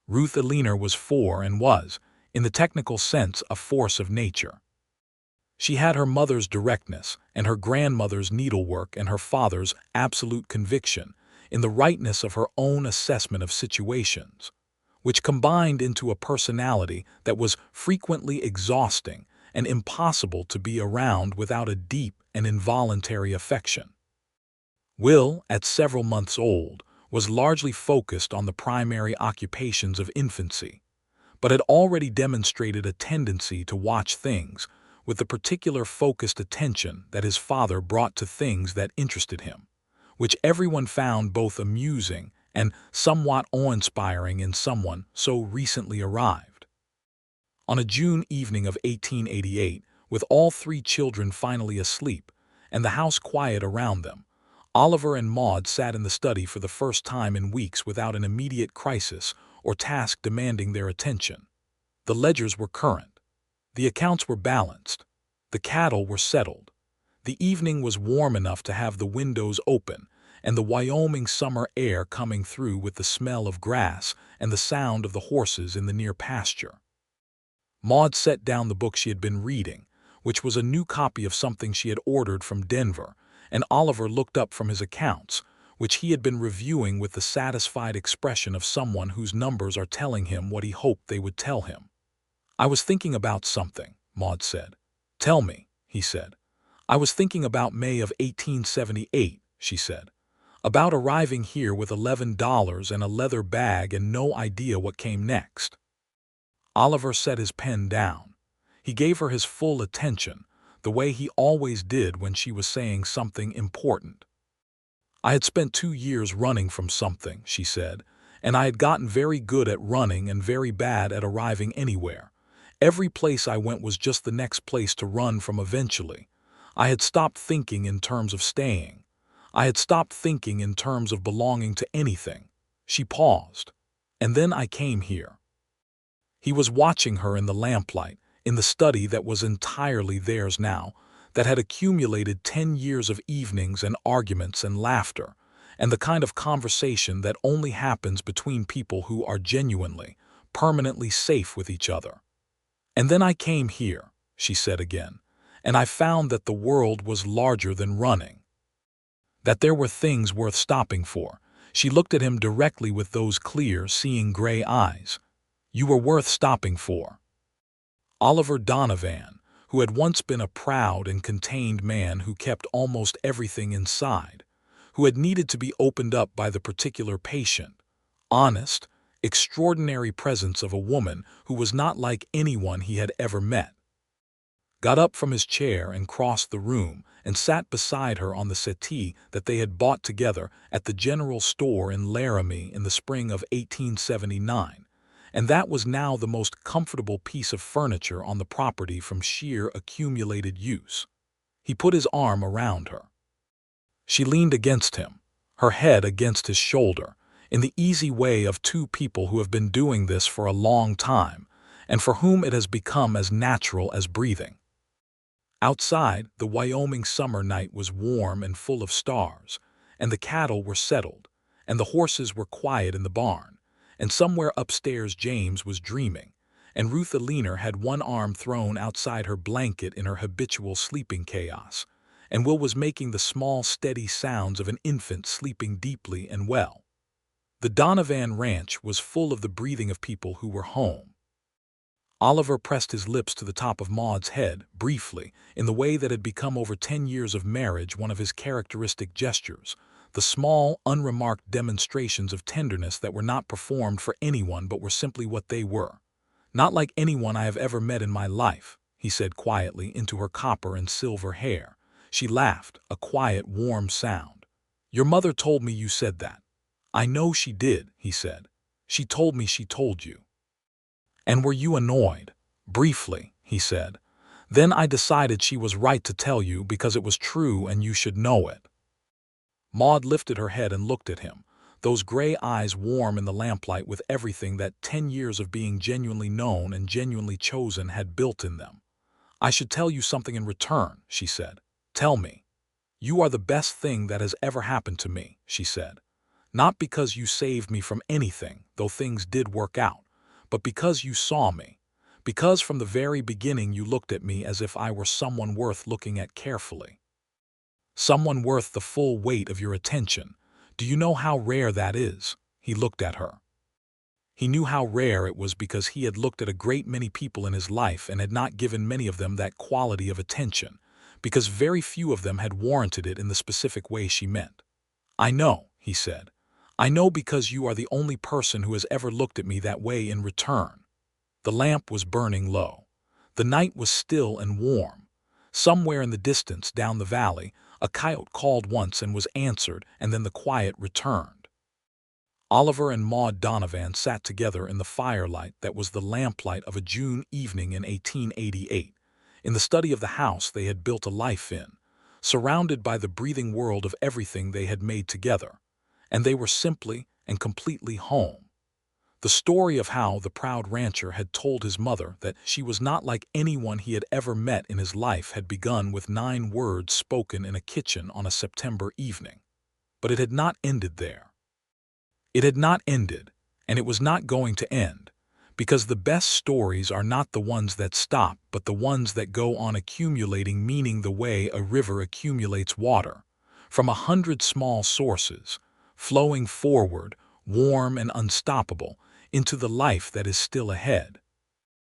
Ruth Eleanor was 4 and was, in the technical sense, a force of nature. She had her mother's directness and her grandmother's needlework and her father's absolute conviction in the rightness of her own assessment of situations, which combined into a personality that was frequently exhausting and impossible to be around without a deep and involuntary affection. Will, at several months old, was largely focused on the primary occupations of infancy, but had already demonstrated a tendency to watch things with the particular focused attention that his father brought to things that interested him, which everyone found both amusing and somewhat awe-inspiring in someone so recently arrived. On a June evening of 1888, with all 3 children finally asleep and the house quiet around them, Oliver and Maude sat in the study for the first time in weeks without an immediate crisis or task demanding their attention. The ledgers were current. The accounts were balanced. The cattle were settled. The evening was warm enough to have the windows open and the Wyoming summer air coming through with the smell of grass and the sound of the horses in the near pasture. Maude set down the book she had been reading, which was a new copy of something she had ordered from Denver, and Oliver looked up from his accounts, which he had been reviewing with the satisfied expression of someone whose numbers are telling him what he hoped they would tell him. "I was thinking about something," Maude said. "Tell me," he said. "I was thinking about May of 1878, she said. "About arriving here with $11 and a leather bag and no idea what came next." Oliver set his pen down. He gave her his full attention, the way he always did when she was saying something important. "I had spent 2 years running from something," she said, "and I had gotten very good at running and very bad at arriving anywhere. Every place I went was just the next place to run from eventually. I had stopped thinking in terms of staying. I had stopped thinking in terms of belonging to anything." She paused. "And then I came here." He was watching her in the lamplight, in the study that was entirely theirs now, that had accumulated 10 years of evenings and arguments and laughter, and the kind of conversation that only happens between people who are genuinely, permanently safe with each other. "And then I came here," she said again, "and I found that the world was larger than running. That there were things worth stopping for." She looked at him directly with those clear, seeing gray eyes. "You were worth stopping for." Oliver Donovan, who had once been a proud and contained man who kept almost everything inside, who had needed to be opened up by the particular patient, honest, extraordinary presence of a woman who was not like anyone he had ever met, got up from his chair and crossed the room and sat beside her on the settee that they had bought together at the general store in Laramie in the spring of 1879, and that was now the most comfortable piece of furniture on the property from sheer accumulated use. He put his arm around her. She leaned against him, her head against his shoulder, in the easy way of 2 people who have been doing this for a long time, and for whom it has become as natural as breathing. Outside, the Wyoming summer night was warm and full of stars, and the cattle were settled, and the horses were quiet in the barn, and somewhere upstairs James was dreaming, and Ruth Aliner had one arm thrown outside her blanket in her habitual sleeping chaos, and Will was making the small, steady sounds of an infant sleeping deeply and well. The Donovan Ranch was full of the breathing of people who were home. Oliver pressed his lips to the top of Maude's head, briefly, in the way that had become over 10 years of marriage one of his characteristic gestures, the small, unremarked demonstrations of tenderness that were not performed for anyone but were simply what they were. "Not like anyone I have ever met in my life," he said quietly into her copper and silver hair. She laughed, a quiet, warm sound. "Your mother told me you said that." "I know she did," he said. "She told me she told you." "And were you annoyed?" "Briefly," he said. "Then I decided she was right to tell you because it was true and you should know it." Maude lifted her head and looked at him, those gray eyes warm in the lamplight with everything that 10 years of being genuinely known and genuinely chosen had built in them. "I should tell you something in return," she said. "Tell me." "You are the best thing that has ever happened to me," she said. "Not because you saved me from anything, though things did work out, but because you saw me. Because from the very beginning you looked at me as if I were someone worth looking at carefully. Someone worth the full weight of your attention. Do you know how rare that is?" He looked at her. He knew how rare it was because he had looked at a great many people in his life and had not given many of them that quality of attention, because very few of them had warranted it in the specific way she meant. "I know," he said. "I know because you are the only person who has ever looked at me that way in return." The lamp was burning low. The night was still and warm. Somewhere in the distance, down the valley, a coyote called once and was answered, and then the quiet returned. Oliver and Maude Donovan sat together in the firelight that was the lamplight of a June evening in 1888, in the study of the house they had built a life in, surrounded by the breathing world of everything they had made together, and they were simply and completely home. The story of how the proud rancher had told his mother that she was not like anyone he had ever met in his life had begun with 9 words spoken in a kitchen on a September evening. But it had not ended there. It had not ended, and it was not going to end, because the best stories are not the ones that stop, but the ones that go on accumulating, meaning the way a river accumulates water, from 100 small sources, flowing forward, warm and unstoppable, into the life that is still ahead.